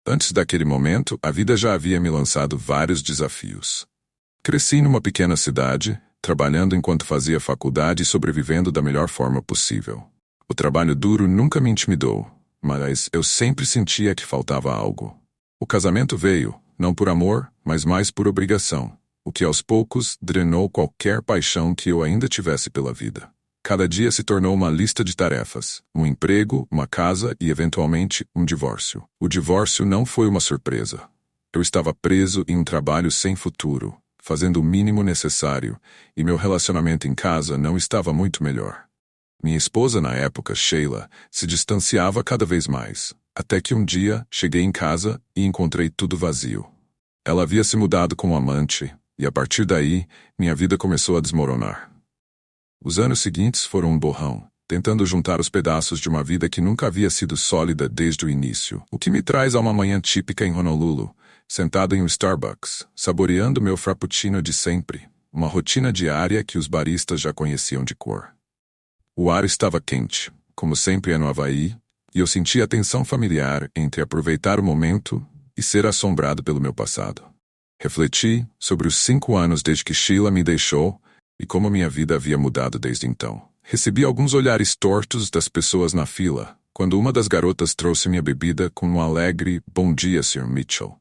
Antes daquele momento, a vida já havia me lançado vários desafios. Cresci numa pequena cidade, trabalhando enquanto fazia faculdade e sobrevivendo da melhor forma possível. O trabalho duro nunca me intimidou, mas eu sempre sentia que faltava algo. O casamento veio, não por amor, mas mais por obrigação, o que aos poucos drenou qualquer paixão que eu ainda tivesse pela vida. Cada dia se tornou uma lista de tarefas, um emprego, uma casa e, eventualmente, um divórcio. O divórcio não foi uma surpresa. Eu estava preso em um trabalho sem futuro, fazendo o mínimo necessário, e meu relacionamento em casa não estava muito melhor. Minha esposa na época, Sheila, se distanciava cada vez mais, até que um dia cheguei em casa e encontrei tudo vazio. Ela havia se mudado com um amante, e a partir daí, minha vida começou a desmoronar. Os anos seguintes foram um borrão, tentando juntar os pedaços de uma vida que nunca havia sido sólida desde o início. O que me traz a uma manhã típica em Honolulu, sentado em um Starbucks, saboreando meu frappuccino de sempre, uma rotina diária que os baristas já conheciam de cor. O ar estava quente, como sempre é no Havaí, e eu sentia a tensão familiar entre aproveitar o momento e ser assombrado pelo meu passado. Refleti sobre os 5 anos desde que Sheila me deixou e como minha vida havia mudado desde então. Recebi alguns olhares tortos das pessoas na fila, quando uma das garotas trouxe minha bebida com um alegre "Bom dia, Sr. Mitchell".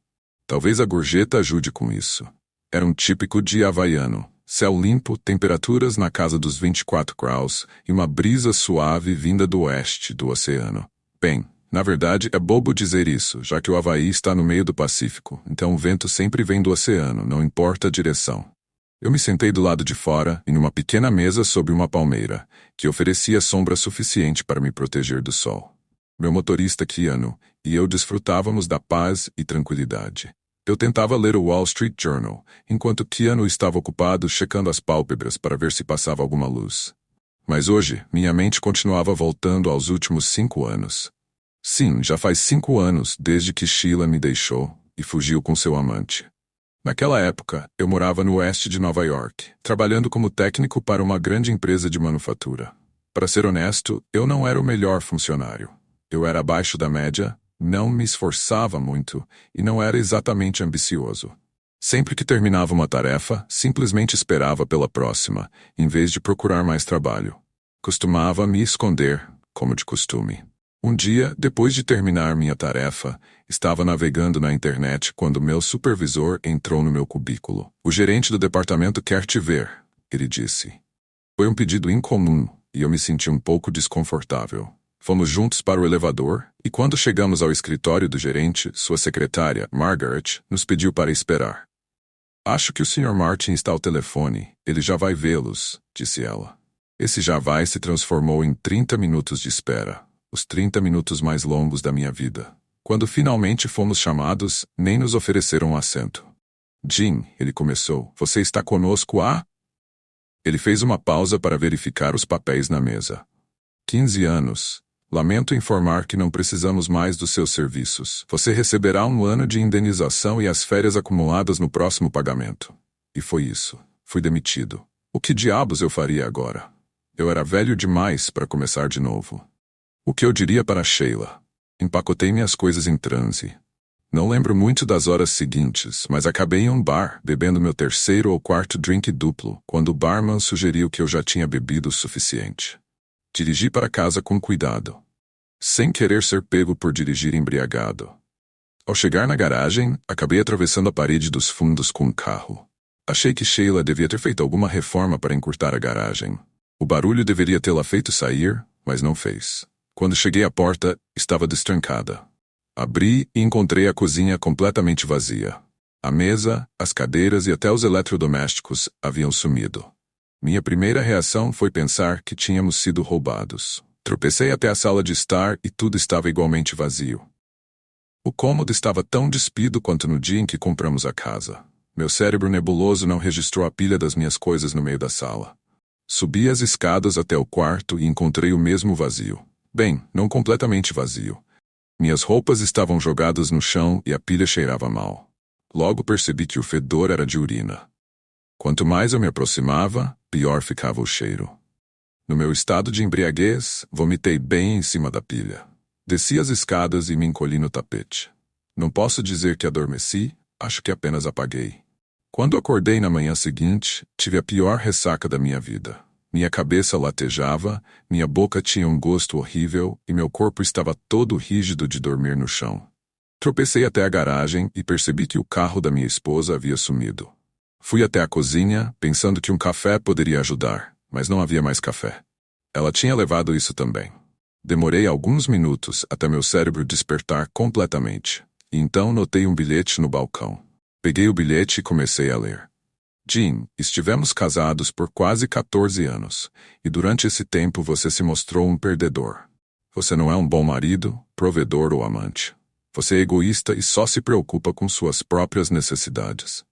Talvez a gorjeta ajude com isso. Era um típico dia havaiano. Céu limpo, temperaturas na casa dos 24 graus e uma brisa suave vinda do oeste do oceano. Bem, na verdade é bobo dizer isso, já que o Havaí está no meio do Pacífico, então o vento sempre vem do oceano, não importa a direção. Eu me sentei do lado de fora, em uma pequena mesa sob uma palmeira, que oferecia sombra suficiente para me proteger do sol. Meu motorista Keanu e eu desfrutávamos da paz e tranquilidade. Eu tentava ler o Wall Street Journal, enquanto Keanu estava ocupado checando as pálpebras para ver se passava alguma luz. Mas hoje, minha mente continuava voltando aos últimos 5 anos. Sim, já faz 5 anos desde que Sheila me deixou e fugiu com seu amante. Naquela época, eu morava no oeste de Nova York, trabalhando como técnico para uma grande empresa de manufatura. Para ser honesto, eu não era o melhor funcionário. Eu era abaixo da média, não me esforçava muito e não era exatamente ambicioso. Sempre que terminava uma tarefa, simplesmente esperava pela próxima, em vez de procurar mais trabalho. Costumava me esconder, como de costume. Um dia, depois de terminar minha tarefa, estava navegando na internet quando meu supervisor entrou no meu cubículo. "O gerente do departamento quer te ver", ele disse. Foi um pedido incomum e eu me senti um pouco desconfortável. Fomos juntos para o elevador e quando chegamos ao escritório do gerente, sua secretária, Margaret, nos pediu para esperar. "Acho que o Sr. Martin está ao telefone. Ele já vai vê-los", disse ela. Esse já vai se transformou em 30 minutos de espera. Os 30 minutos mais longos da minha vida. Quando finalmente fomos chamados, nem nos ofereceram um assento. "Jim", ele começou, "você está conosco há?" Ele fez uma pausa para verificar os papéis na mesa. 15 anos. Lamento informar que não precisamos mais dos seus serviços. Você receberá 1 ano de indenização e as férias acumuladas no próximo pagamento. E foi isso. Fui demitido. O que diabos eu faria agora? Eu era velho demais para começar de novo. O que eu diria para Sheila? Empacotei minhas coisas em transe. Não lembro muito das horas seguintes, mas acabei em um bar, bebendo meu 3º ou 4º drink duplo, quando o barman sugeriu que eu já tinha bebido o suficiente. Dirigi para casa com cuidado, sem querer ser pego por dirigir embriagado. Ao chegar na garagem, acabei atravessando a parede dos fundos com o carro. Achei que Sheila devia ter feito alguma reforma para encurtar a garagem. O barulho deveria tê-la feito sair, mas não fez. Quando cheguei à porta, estava destrancada. Abri e encontrei a cozinha completamente vazia. A mesa, as cadeiras e até os eletrodomésticos haviam sumido. Minha primeira reação foi pensar que tínhamos sido roubados. Tropecei até a sala de estar e tudo estava igualmente vazio. O cômodo estava tão despido quanto no dia em que compramos a casa. Meu cérebro nebuloso não registrou a pilha das minhas coisas no meio da sala. Subi as escadas até o quarto e encontrei o mesmo vazio. Bem, não completamente vazio. Minhas roupas estavam jogadas no chão e a pilha cheirava mal. Logo percebi que o fedor era de urina. Quanto mais eu me aproximava, pior ficava o cheiro. No meu estado de embriaguez, vomitei bem em cima da pilha. Desci as escadas e me encolhi no tapete. Não posso dizer que adormeci, acho que apenas apaguei. Quando acordei na manhã seguinte, tive a pior ressaca da minha vida. Minha cabeça latejava, minha boca tinha um gosto horrível e meu corpo estava todo rígido de dormir no chão. Tropecei até a garagem e percebi que o carro da minha esposa havia sumido. Fui até a cozinha, pensando que um café poderia ajudar, mas não havia mais café. Ela tinha levado isso também. Demorei alguns minutos até meu cérebro despertar completamente, e então notei um bilhete no balcão. Peguei o bilhete e comecei a ler. Jean, estivemos casados por quase 14 anos, e durante esse tempo você se mostrou um perdedor. Você não é um bom marido, provedor ou amante. Você é egoísta e só se preocupa com suas próprias necessidades.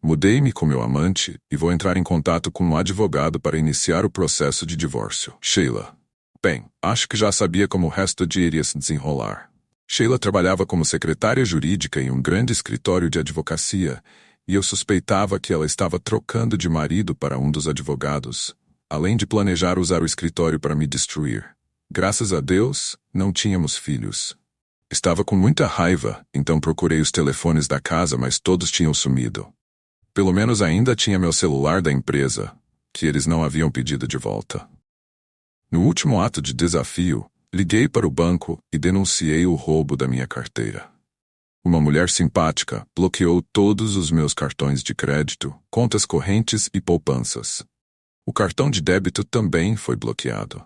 Mudei-me com meu amante e vou entrar em contato com um advogado para iniciar o processo de divórcio. Sheila. Bem, acho que já sabia como o resto iria se desenrolar. Sheila trabalhava como secretária jurídica em um grande escritório de advocacia, e eu suspeitava que ela estava trocando de marido para um dos advogados, além de planejar usar o escritório para me destruir. Graças a Deus, não tínhamos filhos. Estava com muita raiva, então procurei os telefones da casa, mas todos tinham sumido. Pelo menos ainda tinha meu celular da empresa, que eles não haviam pedido de volta. No último ato de desafio, liguei para o banco e denunciei o roubo da minha carteira. Uma mulher simpática bloqueou todos os meus cartões de crédito, contas correntes e poupanças. O cartão de débito também foi bloqueado.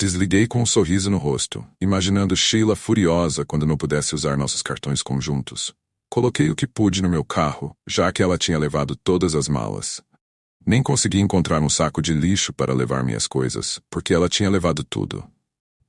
Desliguei com um sorriso no rosto, imaginando Sheila furiosa quando não pudesse usar nossos cartões conjuntos. Coloquei o que pude no meu carro, já que ela tinha levado todas as malas. Nem consegui encontrar um saco de lixo para levar minhas coisas, porque ela tinha levado tudo.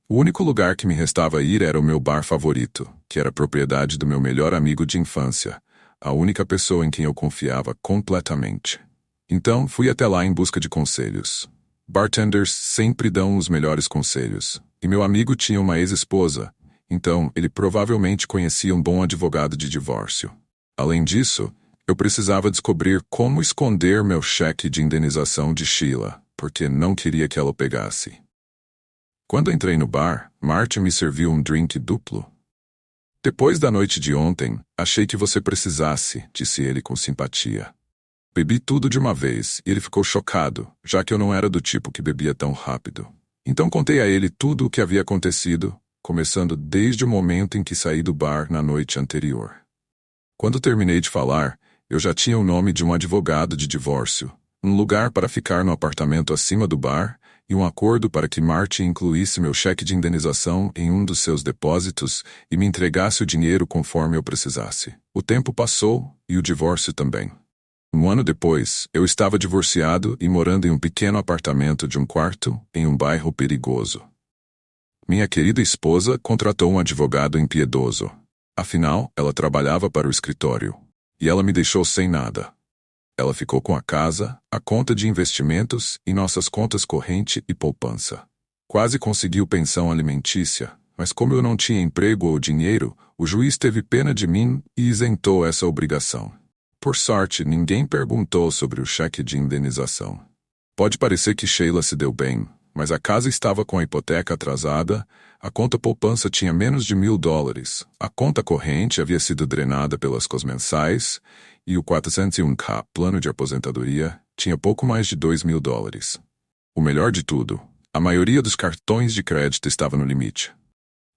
O único lugar que me restava ir era o meu bar favorito, que era propriedade do meu melhor amigo de infância, a única pessoa em quem eu confiava completamente. Então, fui até lá em busca de conselhos. Bartenders sempre dão os melhores conselhos, e meu amigo tinha uma ex-esposa, então ele provavelmente conhecia um bom advogado de divórcio. Além disso, eu precisava descobrir como esconder meu cheque de indenização de Sheila, porque não queria que ela o pegasse. Quando entrei no bar, Marty me serviu um drink duplo. Depois da noite de ontem, achei que você precisasse, disse ele com simpatia. Bebi tudo de uma vez e ele ficou chocado, já que eu não era do tipo que bebia tão rápido. Então contei a ele tudo o que havia acontecido, começando desde o momento em que saí do bar na noite anterior. Quando terminei de falar, eu já tinha o nome de um advogado de divórcio, um lugar para ficar no apartamento acima do bar e um acordo para que Marty incluísse meu cheque de indenização em um dos seus depósitos e me entregasse o dinheiro conforme eu precisasse. O tempo passou e o divórcio também. Um ano depois, eu estava divorciado e morando em um pequeno apartamento de um quarto em um bairro perigoso. Minha querida esposa contratou um advogado impiedoso. Afinal, ela trabalhava para o escritório. E ela me deixou sem nada. Ela ficou com a casa, a conta de investimentos e nossas contas corrente e poupança. Quase conseguiu pensão alimentícia, mas como eu não tinha emprego ou dinheiro, o juiz teve pena de mim e isentou essa obrigação. Por sorte, ninguém perguntou sobre o cheque de indenização. Pode parecer que Sheila se deu bem, mas a casa estava com a hipoteca atrasada, a conta poupança tinha menos de $1.000, a conta corrente havia sido drenada pelas cosmensais e o 401k, plano de aposentadoria, tinha pouco mais de $2.000. O melhor de tudo, a maioria dos cartões de crédito estava no limite.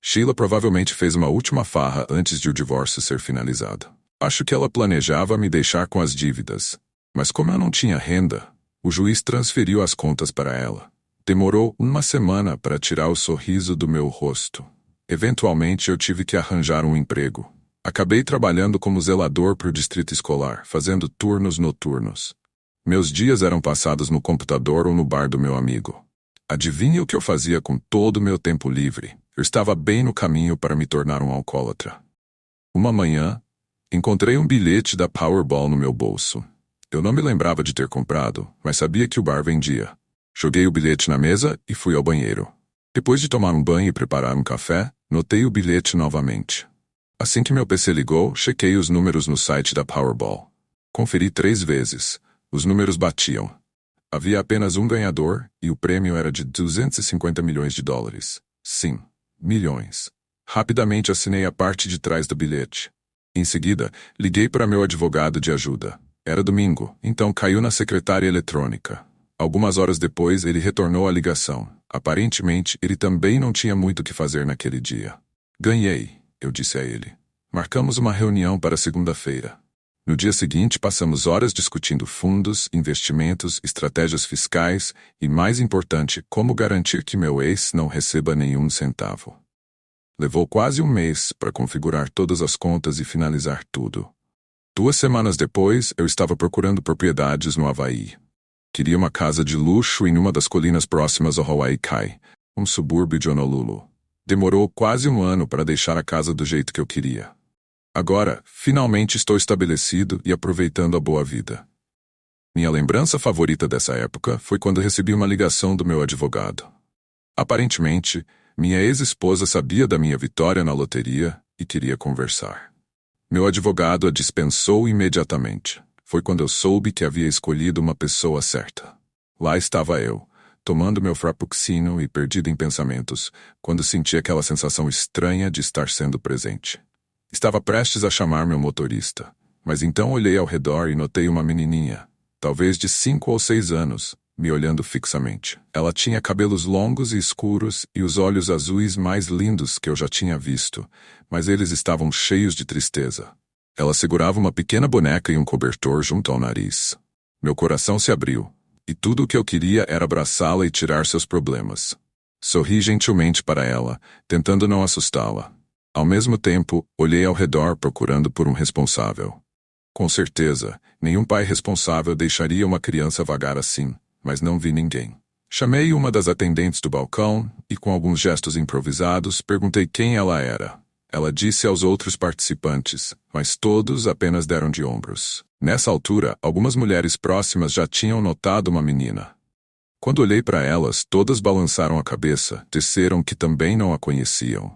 Sheila provavelmente fez uma última farra antes de o divórcio ser finalizado. Acho que ela planejava me deixar com as dívidas, mas como eu não tinha renda, o juiz transferiu as contas para ela. Demorou uma semana para tirar o sorriso do meu rosto. Eventualmente eu tive que arranjar um emprego. Acabei trabalhando como zelador para o distrito escolar, fazendo turnos noturnos. Meus dias eram passados no computador ou no bar do meu amigo. Adivinhe o que eu fazia com todo o meu tempo livre? Eu estava bem no caminho para me tornar um alcoólatra. Uma manhã, encontrei um bilhete da Powerball no meu bolso. Eu não me lembrava de ter comprado, mas sabia que o bar vendia. Joguei o bilhete na mesa e fui ao banheiro. Depois de tomar um banho e preparar um café, notei o bilhete novamente. Assim que meu PC ligou, chequei os números no site da Powerball. Conferi 3 vezes. Os números batiam. Havia apenas um ganhador e o prêmio era de $250 milhões. Sim, milhões. Rapidamente assinei a parte de trás do bilhete. Em seguida, liguei para meu advogado de ajuda. Era domingo, então caiu na secretária eletrônica. Algumas horas depois, ele retornou a ligação. Aparentemente, ele também não tinha muito o que fazer naquele dia. Ganhei, eu disse a ele. Marcamos uma reunião para segunda-feira. No dia seguinte, passamos horas discutindo fundos, investimentos, estratégias fiscais e, mais importante, como garantir que meu ex não receba nenhum centavo. Levou quase um mês para configurar todas as contas e finalizar tudo. 2 semanas depois, eu estava procurando propriedades no Havaí. Queria uma casa de luxo em uma das colinas próximas ao Hawaii Kai, um subúrbio de Honolulu. Demorou quase um ano para deixar a casa do jeito que eu queria. Agora, finalmente estou estabelecido e aproveitando a boa vida. Minha lembrança favorita dessa época foi quando recebi uma ligação do meu advogado. Aparentemente, minha ex-esposa sabia da minha vitória na loteria e queria conversar. Meu advogado a dispensou imediatamente. Foi quando eu soube que havia escolhido uma pessoa certa. Lá estava eu, tomando meu frappuccino e perdido em pensamentos, quando senti aquela sensação estranha de estar sendo presente. Estava prestes a chamar meu motorista, mas então olhei ao redor e notei uma menininha, talvez de 5 ou 6 anos, me olhando fixamente. Ela tinha cabelos longos e escuros e os olhos azuis mais lindos que eu já tinha visto, mas eles estavam cheios de tristeza. Ela segurava uma pequena boneca e um cobertor junto ao nariz. Meu coração se abriu, e tudo o que eu queria era abraçá-la e tirar seus problemas. Sorri gentilmente para ela, tentando não assustá-la. Ao mesmo tempo, olhei ao redor procurando por um responsável. Com certeza, nenhum pai responsável deixaria uma criança vagar assim, mas não vi ninguém. Chamei uma das atendentes do balcão e, com alguns gestos improvisados, perguntei quem ela era. Ela disse aos outros participantes, mas todos apenas deram de ombros. Nessa altura, algumas mulheres próximas já tinham notado uma menina. Quando olhei para elas, todas balançaram a cabeça, disseram que também não a conheciam.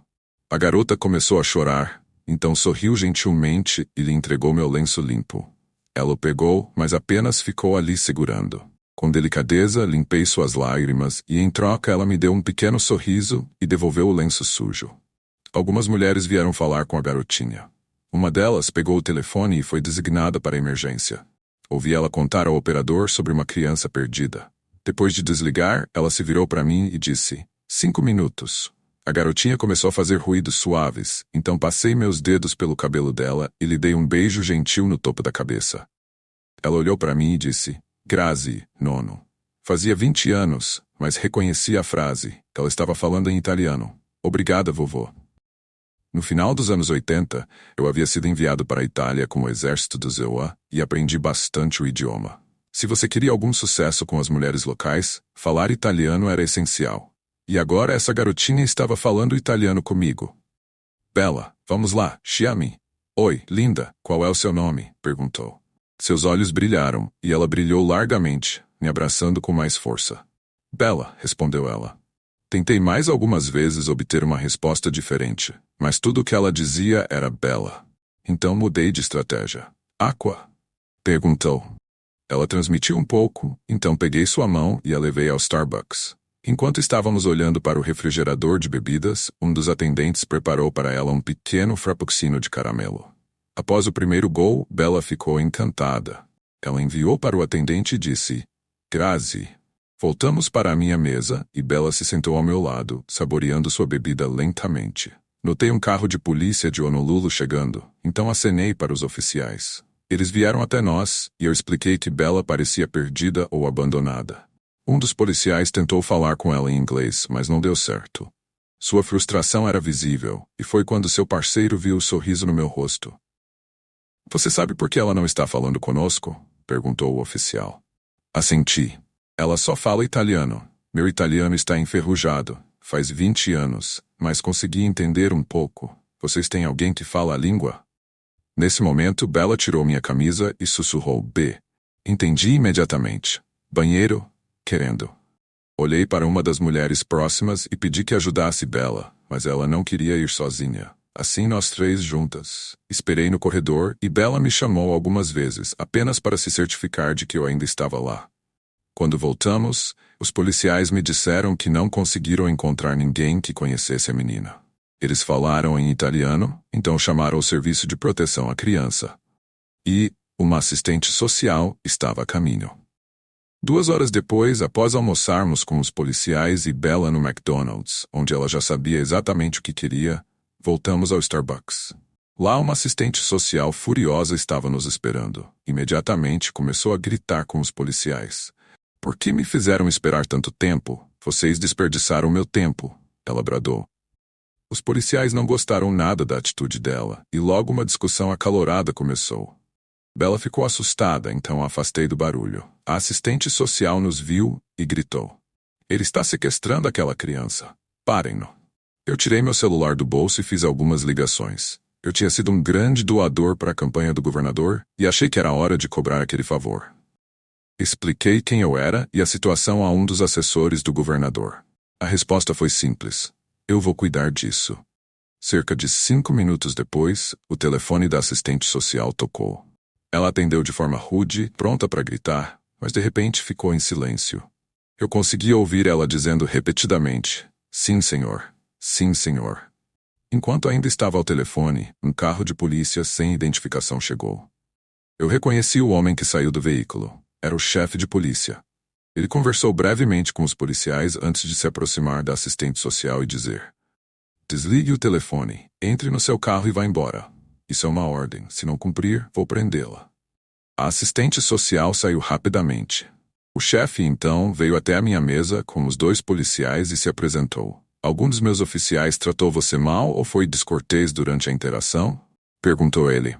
A garota começou a chorar, então sorriu gentilmente e lhe entregou meu lenço limpo. Ela o pegou, mas apenas ficou ali segurando. Com delicadeza, limpei suas lágrimas e, em troca, ela me deu um pequeno sorriso e devolveu o lenço sujo. Algumas mulheres vieram falar com a garotinha. Uma delas pegou o telefone e foi designada para a emergência. Ouvi ela contar ao operador sobre uma criança perdida. Depois de desligar, ela se virou para mim e disse, 5 minutos. A garotinha começou a fazer ruídos suaves, então passei meus dedos pelo cabelo dela e lhe dei um beijo gentil no topo da cabeça. Ela olhou para mim e disse, Grazie, nono. Fazia 20 anos, mas reconheci a frase. Ela estava falando em italiano. Obrigada, vovô. No final dos anos 80, eu havia sido enviado para a Itália com o exército do ZEUA e aprendi bastante o idioma. Se você queria algum sucesso com as mulheres locais, falar italiano era essencial. E agora essa garotinha estava falando italiano comigo. Bella, vamos lá, chiami. Oi, linda, qual é o seu nome? Perguntou. Seus olhos brilharam, e ela brilhou largamente, me abraçando com mais força. Bella, respondeu ela. Tentei mais algumas vezes obter uma resposta diferente, mas tudo o que ela dizia era Bella. Então mudei de estratégia. Aqua? Perguntou. Ela transmitiu um pouco, então peguei sua mão e a levei ao Starbucks. Enquanto estávamos olhando para o refrigerador de bebidas, um dos atendentes preparou para ela um pequeno frappuccino de caramelo. Após o primeiro gol, Bella ficou encantada. Ela enviou para o atendente e disse, Grazie. Voltamos para a minha mesa e Bella se sentou ao meu lado, saboreando sua bebida lentamente. Notei um carro de polícia de Honolulu chegando, então acenei para os oficiais. Eles vieram até nós e eu expliquei que Bella parecia perdida ou abandonada. Um dos policiais tentou falar com ela em inglês, mas não deu certo. Sua frustração era visível, e foi quando seu parceiro viu o sorriso no meu rosto. Você sabe por que ela não está falando conosco? Perguntou o oficial. Assenti. Ela só fala italiano. Meu italiano está enferrujado. Faz 20 anos, mas consegui entender um pouco. Vocês têm alguém que fala a língua? Nesse momento, Bella tirou minha camisa e sussurrou B. Entendi imediatamente. Banheiro? Querendo. Olhei para uma das mulheres próximas e pedi que ajudasse Bella, mas ela não queria ir sozinha. Assim nós 3 juntas. Esperei no corredor e Bella me chamou algumas vezes, apenas para se certificar de que eu ainda estava lá. Quando voltamos, os policiais me disseram que não conseguiram encontrar ninguém que conhecesse a menina. Eles falaram em italiano, então chamaram o serviço de proteção à criança. E uma assistente social estava a caminho. 2 horas depois, após almoçarmos com os policiais e Bella no McDonald's, onde ela já sabia exatamente o que queria, voltamos ao Starbucks. Lá uma assistente social furiosa estava nos esperando. Imediatamente começou a gritar com os policiais. "Por que me fizeram esperar tanto tempo? Vocês desperdiçaram meu tempo", ela bradou. Os policiais não gostaram nada da atitude dela, e logo uma discussão acalorada começou. Bella ficou assustada, então a afastei do barulho. A assistente social nos viu e gritou. "Ele está sequestrando aquela criança. Parem-no." Eu tirei meu celular do bolso e fiz algumas ligações. Eu tinha sido um grande doador para a campanha do governador e achei que era hora de cobrar aquele favor. Expliquei quem eu era e a situação a um dos assessores do governador. A resposta foi simples. "Eu vou cuidar disso." Cerca de 5 minutos depois, o telefone da assistente social tocou. Ela atendeu de forma rude, pronta para gritar, mas de repente ficou em silêncio. Eu conseguia ouvir ela dizendo repetidamente, "Sim, senhor. Sim, senhor." Enquanto ainda estava ao telefone, um carro de polícia sem identificação chegou. Eu reconheci o homem que saiu do veículo. Era o chefe de polícia. Ele conversou brevemente com os policiais antes de se aproximar da assistente social e dizer, "Desligue o telefone, entre no seu carro e vá embora. Isso é uma ordem. Se não cumprir, vou prendê-la." A assistente social saiu rapidamente. O chefe, então, veio até a minha mesa com os 2 policiais e se apresentou. "Algum dos meus oficiais tratou você mal ou foi descortês durante a interação?" perguntou ele.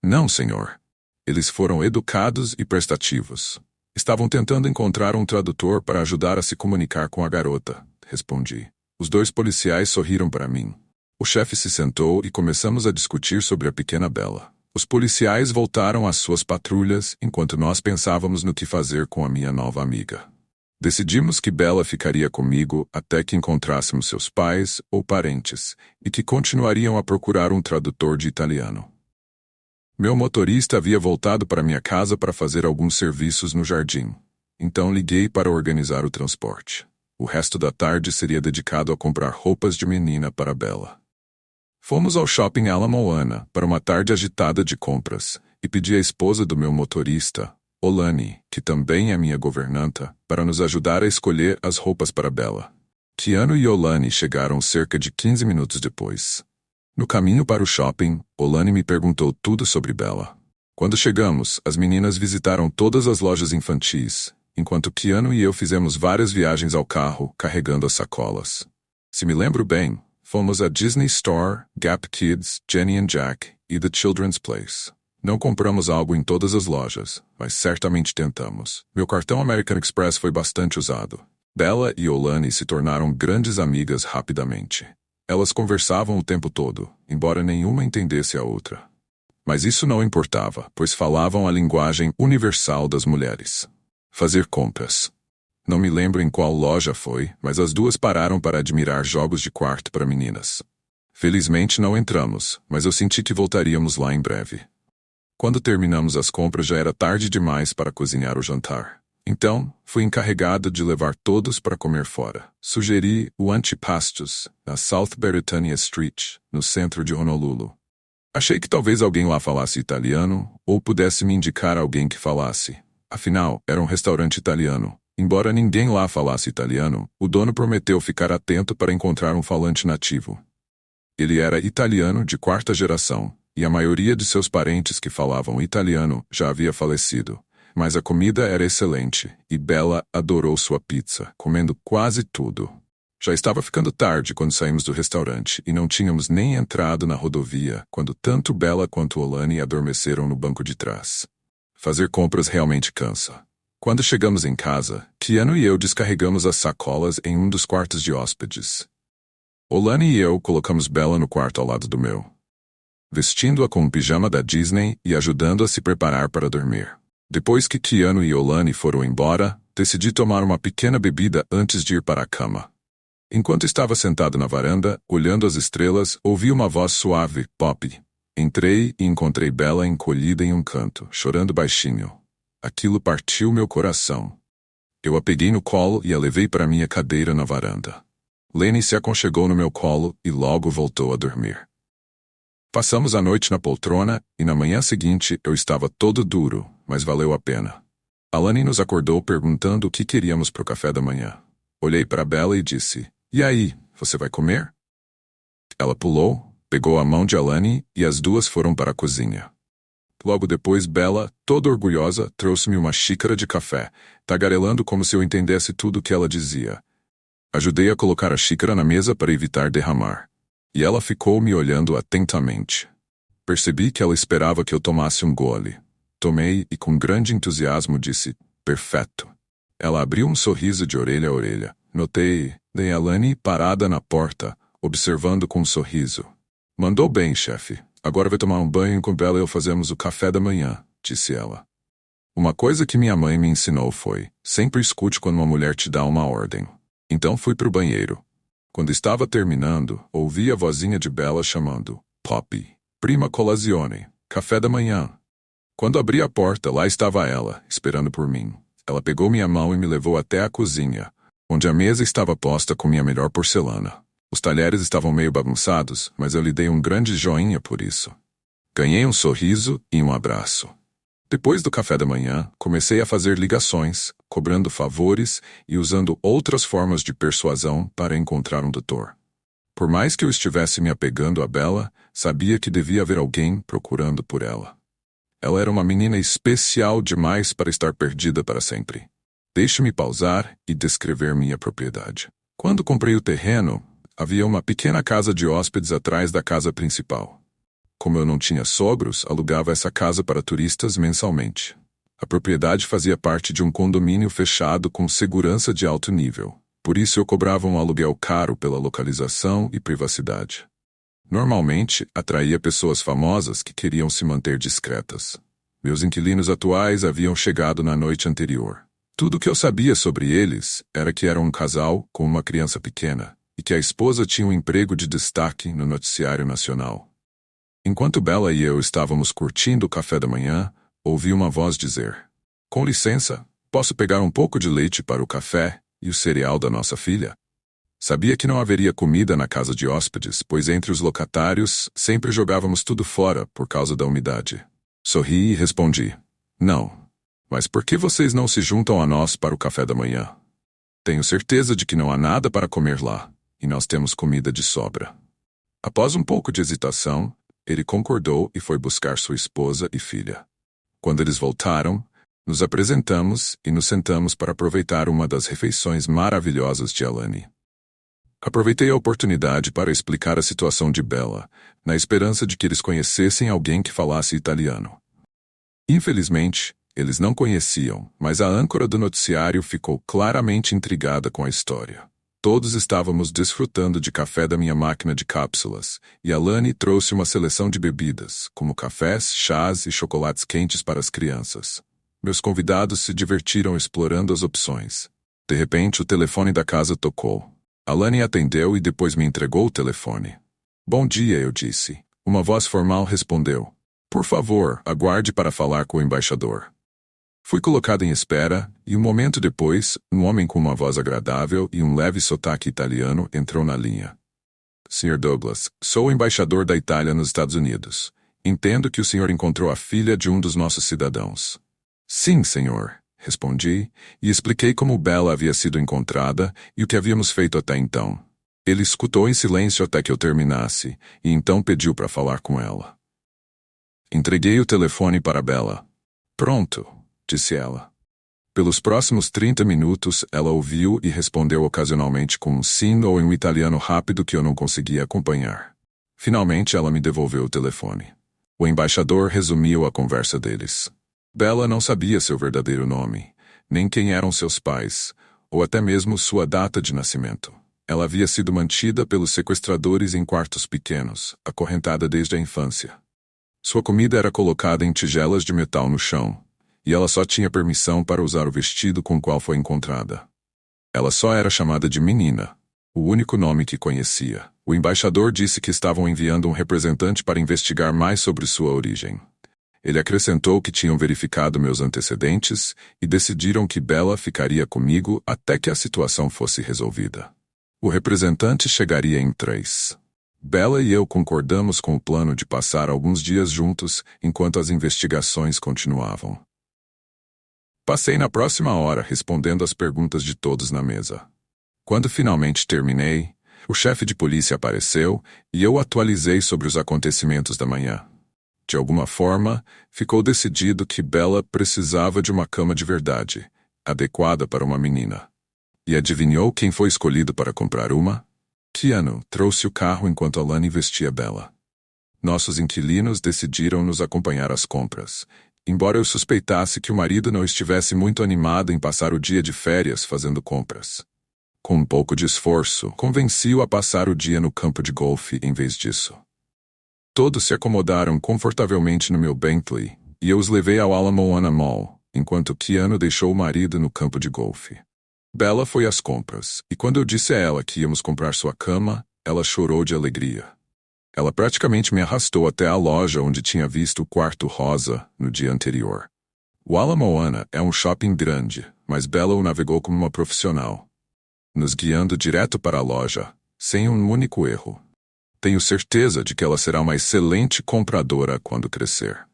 "Não, senhor. Eles foram educados e prestativos. Estavam tentando encontrar um tradutor para ajudar a se comunicar com a garota", respondi. Os 2 policiais sorriram para mim. O chefe se sentou e começamos a discutir sobre a pequena Bella. Os policiais voltaram às suas patrulhas enquanto nós pensávamos no que fazer com a minha nova amiga. Decidimos que Bella ficaria comigo até que encontrássemos seus pais ou parentes e que continuariam a procurar um tradutor de italiano. Meu motorista havia voltado para minha casa para fazer alguns serviços no jardim. Então liguei para organizar o transporte. O resto da tarde seria dedicado a comprar roupas de menina para Bella. Fomos ao shopping Ala Moana para uma tarde agitada de compras e pedi à esposa do meu motorista, Olani, que também é minha governanta, para nos ajudar a escolher as roupas para Bella. Keanu e Olani chegaram cerca de 15 minutos depois. No caminho para o shopping, Olani me perguntou tudo sobre Bella. Quando chegamos, as meninas visitaram todas as lojas infantis, enquanto Keanu e eu fizemos várias viagens ao carro, carregando as sacolas. Se me lembro bem, fomos a Disney Store, Gap Kids, Jenny and Jack e The Children's Place. Não compramos algo em todas as lojas, mas certamente tentamos. Meu cartão American Express foi bastante usado. Bella e Olani se tornaram grandes amigas rapidamente. Elas conversavam o tempo todo, embora nenhuma entendesse a outra. Mas isso não importava, pois falavam a linguagem universal das mulheres. Fazer compras. Não me lembro em qual loja foi, mas as 2 pararam para admirar jogos de quarto para meninas. Felizmente não entramos, mas eu senti que voltaríamos lá em breve. Quando terminamos as compras já era tarde demais para cozinhar o jantar. Então, fui encarregado de levar todos para comer fora. Sugeri o Antipastos, na South Beretania Street, no centro de Honolulu. Achei que talvez alguém lá falasse italiano, ou pudesse me indicar alguém que falasse. Afinal, era um restaurante italiano. Embora ninguém lá falasse italiano, o dono prometeu ficar atento para encontrar um falante nativo. Ele era italiano de 4ª geração, e a maioria de seus parentes que falavam italiano já havia falecido. Mas a comida era excelente, e Bella adorou sua pizza, comendo quase tudo. Já estava ficando tarde quando saímos do restaurante, e não tínhamos nem entrado na rodovia, quando tanto Bella quanto Olani adormeceram no banco de trás. Fazer compras realmente cansa. Quando chegamos em casa, Keanu e eu descarregamos as sacolas em um dos quartos de hóspedes. Olani e eu colocamos Bella no quarto ao lado do meu, vestindo-a com um pijama da Disney e ajudando a se preparar para dormir. Depois que Keanu e Olani foram embora, decidi tomar uma pequena bebida antes de ir para a cama. Enquanto estava sentado na varanda, olhando as estrelas, ouvi uma voz suave, pop. Entrei e encontrei Bella encolhida em um canto, chorando baixinho. Aquilo partiu meu coração. Eu a peguei no colo e a levei para minha cadeira na varanda. Lenny se aconchegou no meu colo e logo voltou a dormir. Passamos a noite na poltrona e na manhã seguinte eu estava todo duro, mas valeu a pena. Alani nos acordou perguntando o que queríamos para o café da manhã. Olhei para Bella e disse, "E aí, você vai comer?" Ela pulou, pegou a mão de Alani e as duas foram para a cozinha. Logo depois, Bella, toda orgulhosa, trouxe-me uma xícara de café, tagarelando como se eu entendesse tudo o que ela dizia. Ajudei a colocar a xícara na mesa para evitar derramar. E ela ficou me olhando atentamente. Percebi que ela esperava que eu tomasse um gole. Tomei e com grande entusiasmo disse, "Perfeito." Ela abriu um sorriso de orelha a orelha. Notei Alani parada na porta, observando com um sorriso. "Mandou bem, chefe. Agora vai tomar um banho com Bella e eu fazemos o café da manhã", disse ela. Uma coisa que minha mãe me ensinou foi, sempre escute quando uma mulher te dá uma ordem. Então fui pro banheiro. Quando estava terminando, ouvi a vozinha de Bella chamando, "Poppy, prima colazione, café da manhã." Quando abri a porta, lá estava ela, esperando por mim. Ela pegou minha mão e me levou até a cozinha, onde a mesa estava posta com minha melhor porcelana. Os talheres estavam meio bagunçados, mas eu lhe dei um grande joinha por isso. Ganhei um sorriso e um abraço. Depois do café da manhã, comecei a fazer ligações, cobrando favores e usando outras formas de persuasão para encontrar um doutor. Por mais que eu estivesse me apegando a Bella, sabia que devia haver alguém procurando por ela. Ela era uma menina especial demais para estar perdida para sempre. Deixe-me pausar e descrever minha propriedade. Quando comprei o terreno, havia uma pequena casa de hóspedes atrás da casa principal. Como eu não tinha sogros, alugava essa casa para turistas mensalmente. A propriedade fazia parte de um condomínio fechado com segurança de alto nível. Por isso eu cobrava um aluguel caro pela localização e privacidade. Normalmente, atraía pessoas famosas que queriam se manter discretas. Meus inquilinos atuais haviam chegado na noite anterior. Tudo o que eu sabia sobre eles era que eram um casal com uma criança pequena e que a esposa tinha um emprego de destaque no noticiário nacional. Enquanto Bella e eu estávamos curtindo o café da manhã, ouvi uma voz dizer, "Com licença, posso pegar um pouco de leite para o café e o cereal da nossa filha?" Sabia que não haveria comida na casa de hóspedes, pois entre os locatários sempre jogávamos tudo fora por causa da umidade. Sorri e respondi, "Não. Mas por que vocês não se juntam a nós para o café da manhã? Tenho certeza de que não há nada para comer lá, e nós temos comida de sobra." Após um pouco de hesitação, ele concordou e foi buscar sua esposa e filha. Quando eles voltaram, nos apresentamos e nos sentamos para aproveitar uma das refeições maravilhosas de Alani. Aproveitei a oportunidade para explicar a situação de Bella, na esperança de que eles conhecessem alguém que falasse italiano. Infelizmente, eles não conheciam, mas a âncora do noticiário ficou claramente intrigada com a história. Todos estávamos desfrutando de café da minha máquina de cápsulas, e Alani trouxe uma seleção de bebidas, como cafés, chás e chocolates quentes para as crianças. Meus convidados se divertiram explorando as opções. De repente, o telefone da casa tocou. Alani atendeu e depois me entregou o telefone. "Bom dia", eu disse. Uma voz formal respondeu. "Por favor, aguarde para falar com o embaixador." Fui colocado em espera, e um momento depois, um homem com uma voz agradável e um leve sotaque italiano entrou na linha. "Sr. Douglas, sou o embaixador da Itália nos Estados Unidos. Entendo que o senhor encontrou a filha de um dos nossos cidadãos." "Sim, senhor", respondi, e expliquei como Bella havia sido encontrada e o que havíamos feito até então. Ele escutou em silêncio até que eu terminasse, e então pediu para falar com ela. Entreguei o telefone para Bella. "Pronto", disse ela. Pelos próximos 30 minutos, ela ouviu e respondeu ocasionalmente com um sim ou em um italiano rápido que eu não conseguia acompanhar. Finalmente, ela me devolveu o telefone. O embaixador resumiu a conversa deles. Bella não sabia seu verdadeiro nome, nem quem eram seus pais, ou até mesmo sua data de nascimento. Ela havia sido mantida pelos sequestradores em quartos pequenos, acorrentada desde a infância. Sua comida era colocada em tigelas de metal no chão, e ela só tinha permissão para usar o vestido com o qual foi encontrada. Ela só era chamada de menina, o único nome que conhecia. O embaixador disse que estavam enviando um representante para investigar mais sobre sua origem. Ele acrescentou que tinham verificado meus antecedentes e decidiram que Bella ficaria comigo até que a situação fosse resolvida. O representante chegaria em 3. Bella e eu concordamos com o plano de passar alguns dias juntos enquanto as investigações continuavam. Passei na próxima hora respondendo às perguntas de todos na mesa. Quando finalmente terminei, o chefe de polícia apareceu e eu atualizei sobre os acontecimentos da manhã. De alguma forma, ficou decidido que Bella precisava de uma cama de verdade, adequada para uma menina. E adivinhou quem foi escolhido para comprar uma? Keanu trouxe o carro enquanto Alani vestia Bella. Nossos inquilinos decidiram nos acompanhar às compras, embora eu suspeitasse que o marido não estivesse muito animado em passar o dia de férias fazendo compras. Com um pouco de esforço, convenci-o a passar o dia no campo de golfe em vez disso. Todos se acomodaram confortavelmente no meu Bentley, e eu os levei ao Ala Moana Mall, enquanto Keanu deixou o marido no campo de golfe. Bella foi às compras, e quando eu disse a ela que íamos comprar sua cama, ela chorou de alegria. Ela praticamente me arrastou até a loja onde tinha visto o quarto rosa no dia anterior. O Ala Moana é um shopping grande, mas Bella o navegou como uma profissional, nos guiando direto para a loja, sem um único erro. Tenho certeza de que ela será uma excelente compradora quando crescer.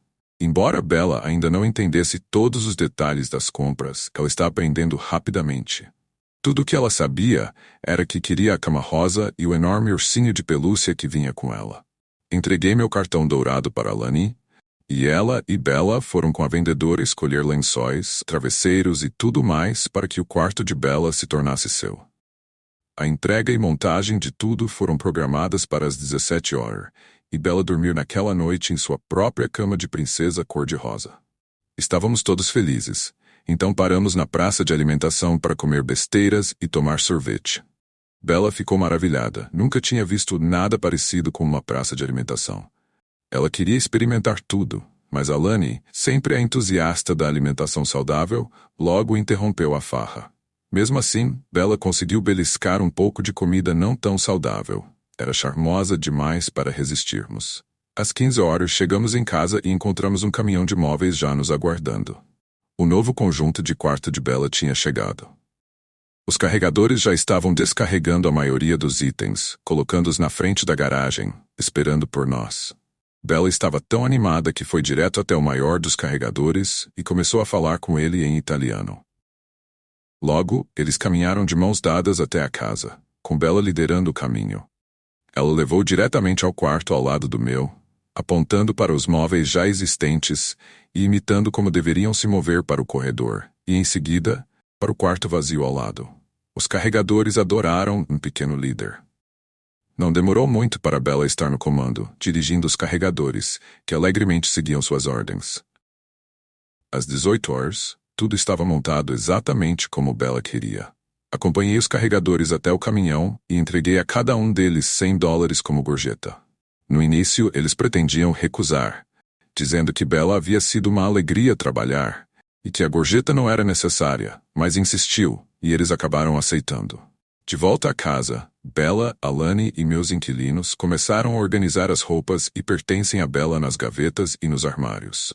Embora Bella ainda não entendesse todos os detalhes das compras, ela está aprendendo rapidamente. Tudo o que ela sabia era que queria a cama rosa e o enorme ursinho de pelúcia que vinha com ela. Entreguei meu cartão dourado para Alani, e ela e Bella foram com a vendedora escolher lençóis, travesseiros e tudo mais para que o quarto de Bella se tornasse seu. A entrega e montagem de tudo foram programadas para as 17 horas, e Bella dormiu naquela noite em sua própria cama de princesa cor-de-rosa. Estávamos todos felizes, então paramos na praça de alimentação para comer besteiras e tomar sorvete. Bella ficou maravilhada, nunca tinha visto nada parecido com uma praça de alimentação. Ela queria experimentar tudo, mas Alani, sempre a entusiasta da alimentação saudável, logo interrompeu a farra. Mesmo assim, Bella conseguiu beliscar um pouco de comida não tão saudável. Era charmosa demais para resistirmos. Às 15 horas chegamos em casa e encontramos um caminhão de móveis já nos aguardando. O novo conjunto de quarto de Bella tinha chegado. Os carregadores já estavam descarregando a maioria dos itens, colocando-os na frente da garagem, esperando por nós. Bella estava tão animada que foi direto até o maior dos carregadores e começou a falar com ele em italiano. Logo, eles caminharam de mãos dadas até a casa, com Bella liderando o caminho. Ela o levou diretamente ao quarto ao lado do meu, apontando para os móveis já existentes e imitando como deveriam se mover para o corredor, e em seguida, para o quarto vazio ao lado. Os carregadores adoraram um pequeno líder. Não demorou muito para Bella estar no comando, dirigindo os carregadores, que alegremente seguiam suas ordens. Às 18 horas, tudo estava montado exatamente como Bella queria. Acompanhei os carregadores até o caminhão e entreguei a cada um deles $100 como gorjeta. No início, eles pretendiam recusar, dizendo que Bella havia sido uma alegria trabalhar e que a gorjeta não era necessária, mas insistiu, e eles acabaram aceitando. De volta à casa, Bella, Alani e meus inquilinos começaram a organizar as roupas e pertencem a Bella nas gavetas e nos armários.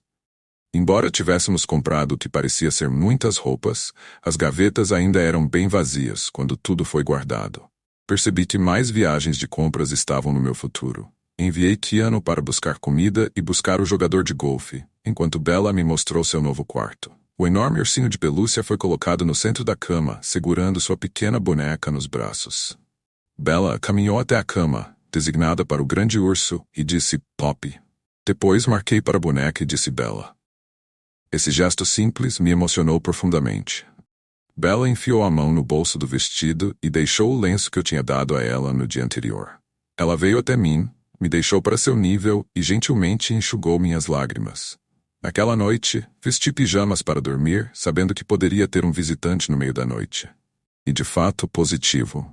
Embora tivéssemos comprado o que parecia ser muitas roupas, as gavetas ainda eram bem vazias quando tudo foi guardado. Percebi que mais viagens de compras estavam no meu futuro. Enviei Keanu para buscar comida e buscar o jogador de golfe, enquanto Bella me mostrou seu novo quarto. O enorme ursinho de pelúcia foi colocado no centro da cama, segurando sua pequena boneca nos braços. Bella caminhou até a cama, designada para o grande urso, e disse "Pop". Depois marquei para a boneca e disse Bella. Esse gesto simples me emocionou profundamente. Bella enfiou a mão no bolso do vestido e deixou o lenço que eu tinha dado a ela no dia anterior. Ela veio até mim, me deixou para seu nível e gentilmente enxugou minhas lágrimas. Naquela noite, vesti pijamas para dormir, sabendo que poderia ter um visitante no meio da noite. E de fato, positivo.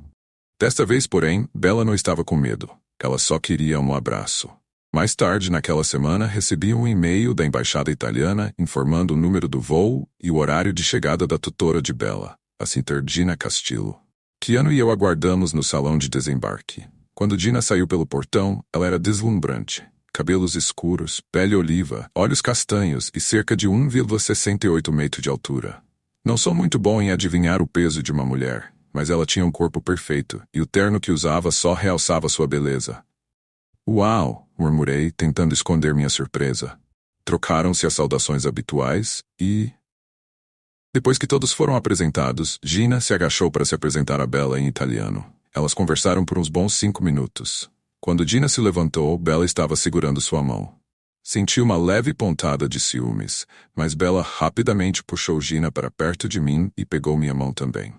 Desta vez, porém, Bella não estava com medo. Ela só queria um abraço. Mais tarde, naquela semana, recebi um e-mail da embaixada italiana informando o número do voo e o horário de chegada da tutora de Bella, a Sister Gina Castillo. Keanu e eu aguardamos no salão de desembarque. Quando Gina saiu pelo portão, ela era deslumbrante. Cabelos escuros, pele oliva, olhos castanhos e cerca de 1,68 metros de altura. Não sou muito bom em adivinhar o peso de uma mulher, mas ela tinha um corpo perfeito, e o terno que usava só realçava sua beleza. Uau! Murmurei, tentando esconder minha surpresa. Trocaram-se as saudações habituais e... Depois que todos foram apresentados, Gina se agachou para se apresentar a Bella em italiano. Elas conversaram por uns bons 5 minutos. Quando Gina se levantou, Bella estava segurando sua mão. Senti uma leve pontada de ciúmes, mas Bella rapidamente puxou Gina para perto de mim e pegou minha mão também.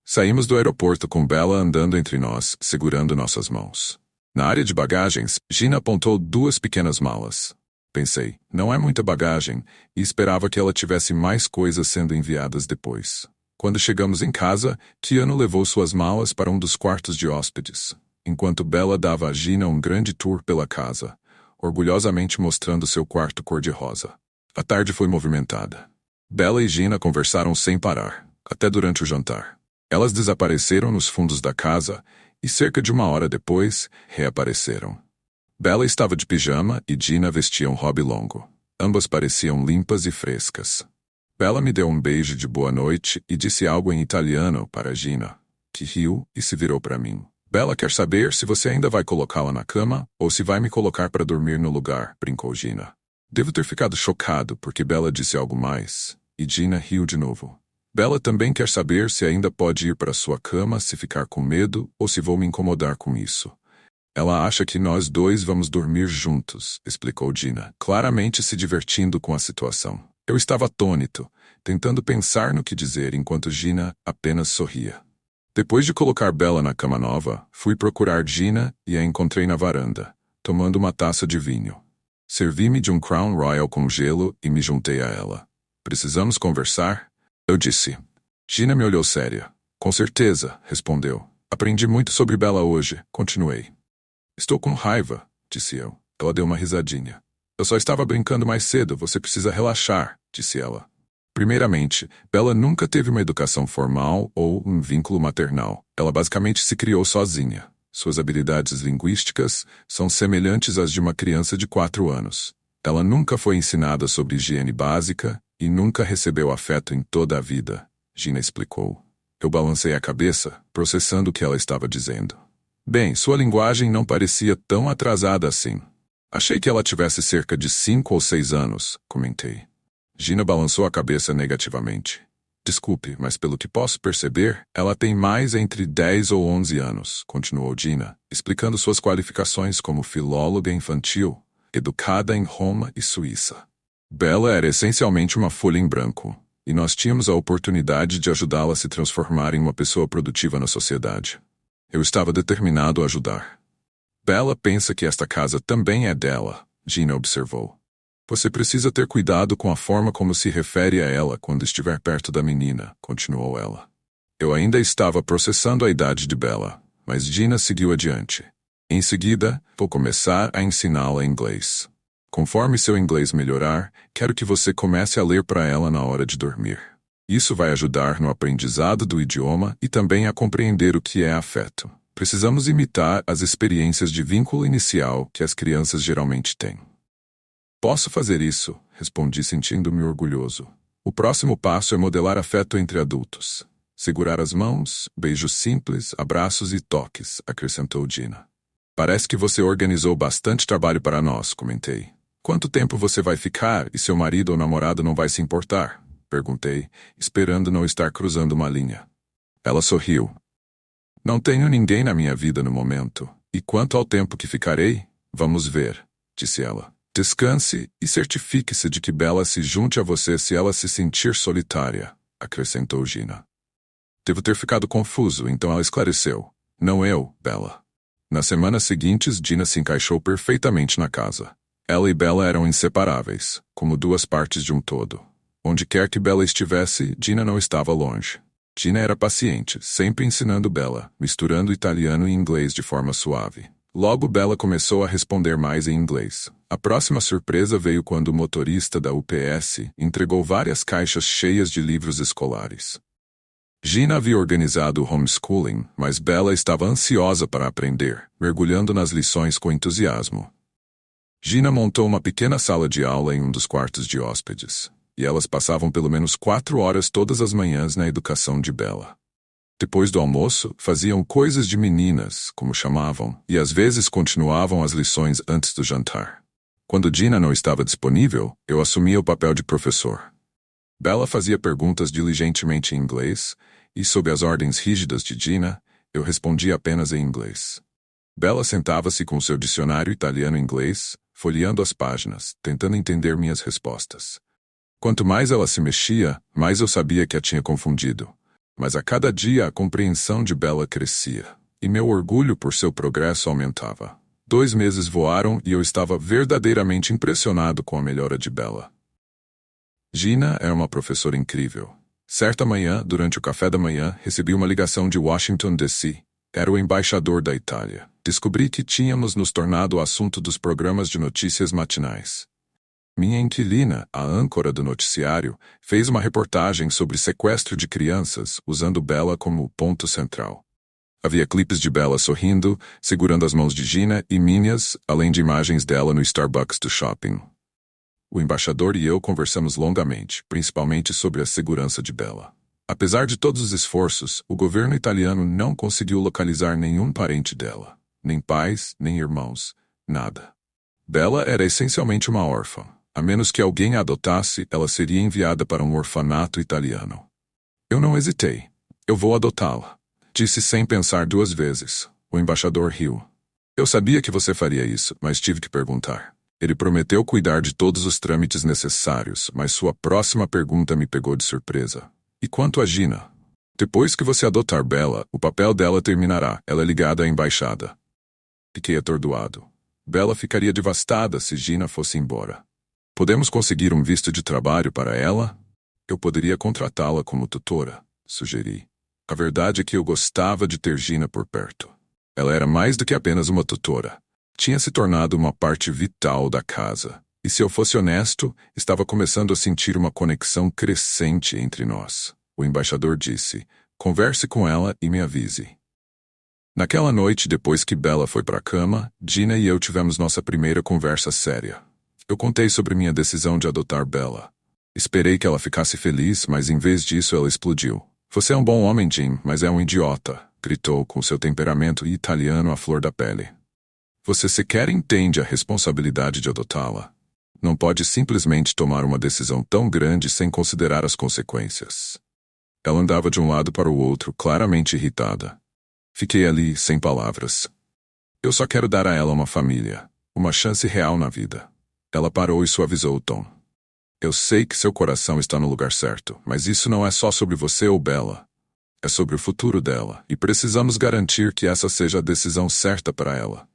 Saímos do aeroporto com Bella andando entre nós, segurando nossas mãos. Na área de bagagens, Gina apontou 2 pequenas malas. Pensei, não é muita bagagem, e esperava que ela tivesse mais coisas sendo enviadas depois. Quando chegamos em casa, Keanu levou suas malas para um dos quartos de hóspedes, enquanto Bella dava a Gina um grande tour pela casa, orgulhosamente mostrando seu quarto cor-de-rosa. A tarde foi movimentada. Bella e Gina conversaram sem parar, até durante o jantar. Elas desapareceram nos fundos da casa e cerca de 1 hora depois, reapareceram. Bella estava de pijama e Gina vestia um hobby longo. Ambas pareciam limpas e frescas. Bella me deu um beijo de boa noite e disse algo em italiano para Gina, que riu e se virou para mim. Bella quer saber se você ainda vai colocá-la na cama ou se vai me colocar para dormir no lugar, brincou Gina. Devo ter ficado chocado porque Bella disse algo mais, e Gina riu de novo. Bella também quer saber se ainda pode ir para sua cama se ficar com medo ou se vou me incomodar com isso. Ela acha que nós 2 vamos dormir juntos, explicou Gina, claramente se divertindo com a situação. Eu estava atônito, tentando pensar no que dizer enquanto Gina apenas sorria. Depois de colocar Bella na cama nova, fui procurar Gina e a encontrei na varanda, tomando uma taça de vinho. Servi-me de um Crown Royal com gelo e me juntei a ela. Precisamos conversar? Eu disse. Gina me olhou séria. Com certeza, respondeu. Aprendi muito sobre Bella hoje, continuei. Estou com raiva, disse eu. Ela deu uma risadinha. Eu só estava brincando mais cedo, você precisa relaxar, disse ela. Primeiramente, Bella nunca teve uma educação formal ou um vínculo maternal. Ela basicamente se criou sozinha. Suas habilidades linguísticas são semelhantes às de uma criança de 4 anos. Ela nunca foi ensinada sobre higiene básica e nunca recebeu afeto em toda a vida, Gina explicou. Eu balancei a cabeça, processando o que ela estava dizendo. Bem, sua linguagem não parecia tão atrasada assim. Achei que ela tivesse cerca de 5 ou 6 anos, comentei. Gina balançou a cabeça negativamente. Desculpe, mas pelo que posso perceber, ela tem mais entre 10 ou 11 anos, continuou Gina, explicando suas qualificações como filóloga infantil, educada em Roma e Suíça. Bella era essencialmente uma folha em branco, e nós tínhamos a oportunidade de ajudá-la a se transformar em uma pessoa produtiva na sociedade. Eu estava determinado a ajudar. Bella pensa que esta casa também é dela, Gina observou. Você precisa ter cuidado com a forma como se refere a ela quando estiver perto da menina, continuou ela. Eu ainda estava processando a idade de Bella, mas Gina seguiu adiante. Em seguida, vou começar a ensiná-la inglês. Conforme seu inglês melhorar, quero que você comece a ler para ela na hora de dormir. Isso vai ajudar no aprendizado do idioma e também a compreender o que é afeto. Precisamos imitar as experiências de vínculo inicial que as crianças geralmente têm. Posso fazer isso, respondi sentindo-me orgulhoso. O próximo passo é modelar afeto entre adultos. Segurar as mãos, beijos simples, abraços e toques, acrescentou Gina. Parece que você organizou bastante trabalho para nós, comentei. Quanto tempo você vai ficar e seu marido ou namorado não vai se importar? Perguntei, esperando não estar cruzando uma linha. Ela sorriu. Não tenho ninguém na minha vida no momento. E quanto ao tempo que ficarei, vamos ver, disse ela. Descanse e certifique-se de que Bella se junte a você se ela se sentir solitária, acrescentou Gina. Devo ter ficado confuso, então ela esclareceu. Não eu, Bella. Nas semanas seguintes, Gina se encaixou perfeitamente na casa. Ela e Bella eram inseparáveis, como 2 partes de um todo. Onde quer que Bella estivesse, Gina não estava longe. Gina era paciente, sempre ensinando Bella, misturando italiano e inglês de forma suave. Logo Bella começou a responder mais em inglês. A próxima surpresa veio quando o motorista da UPS entregou várias caixas cheias de livros escolares. Gina havia organizado o homeschooling, mas Bella estava ansiosa para aprender, mergulhando nas lições com entusiasmo. Gina montou uma pequena sala de aula em um dos quartos de hóspedes, e elas passavam pelo menos 4 horas todas as manhãs na educação de Bella. Depois do almoço, faziam coisas de meninas, como chamavam, e às vezes continuavam as lições antes do jantar. Quando Gina não estava disponível, eu assumia o papel de professor. Bella fazia perguntas diligentemente em inglês, e sob as ordens rígidas de Gina, eu respondia apenas em inglês. Bella sentava-se com seu dicionário italiano-inglês, folheando as páginas, tentando entender minhas respostas. Quanto mais ela se mexia, mais eu sabia que a tinha confundido. Mas a cada dia a compreensão de Bella crescia, e meu orgulho por seu progresso aumentava. 2 meses voaram e eu estava verdadeiramente impressionado com a melhora de Bella. Gina era uma professora incrível. Certa manhã, durante o café da manhã, recebi uma ligação de Washington, D.C. Era o embaixador da Itália. Descobri que tínhamos nos tornado o assunto dos programas de notícias matinais. Minha inquilina, a âncora do noticiário, fez uma reportagem sobre sequestro de crianças, usando Bella como ponto central. Havia clipes de Bella sorrindo, segurando as mãos de Gina e minhas, além de imagens dela no Starbucks do shopping. O embaixador e eu conversamos longamente, principalmente sobre a segurança de Bella. Apesar de todos os esforços, o governo italiano não conseguiu localizar nenhum parente dela. Nem pais, nem irmãos, nada. Bella era essencialmente uma órfã. A menos que alguém a adotasse, ela seria enviada para um orfanato italiano. Eu não hesitei. Eu vou adotá-la, disse sem pensar 2 vezes. O embaixador riu. Eu sabia que você faria isso, mas tive que perguntar. Ele prometeu cuidar de todos os trâmites necessários, mas sua próxima pergunta me pegou de surpresa. E quanto a Gina? Depois que você adotar Bella, o papel dela terminará. Ela é ligada à embaixada. Fiquei atordoado. Bella ficaria devastada se Gina fosse embora. Podemos conseguir um visto de trabalho para ela? Eu poderia contratá-la como tutora, sugeri. A verdade é que eu gostava de ter Gina por perto. Ela era mais do que apenas uma tutora. Tinha se tornado uma parte vital da casa. E se eu fosse honesto, estava começando a sentir uma conexão crescente entre nós. O embaixador disse, converse com ela e me avise. Naquela noite, depois que Bella foi para a cama, Gina e eu tivemos nossa primeira conversa séria. Eu contei sobre minha decisão de adotar Bella. Esperei que ela ficasse feliz, mas em vez disso ela explodiu. Você é um bom homem, Jim, mas é um idiota, gritou com seu temperamento italiano à flor da pele. Você sequer entende a responsabilidade de adotá-la. Não pode simplesmente tomar uma decisão tão grande sem considerar as consequências. Ela andava de um lado para o outro, claramente irritada. Fiquei ali, sem palavras. Eu só quero dar a ela uma família, uma chance real na vida. Ela parou e suavizou o tom. Eu sei que seu coração está no lugar certo, mas isso não é só sobre você ou Bella. É sobre o futuro dela, e precisamos garantir que essa seja a decisão certa para ela.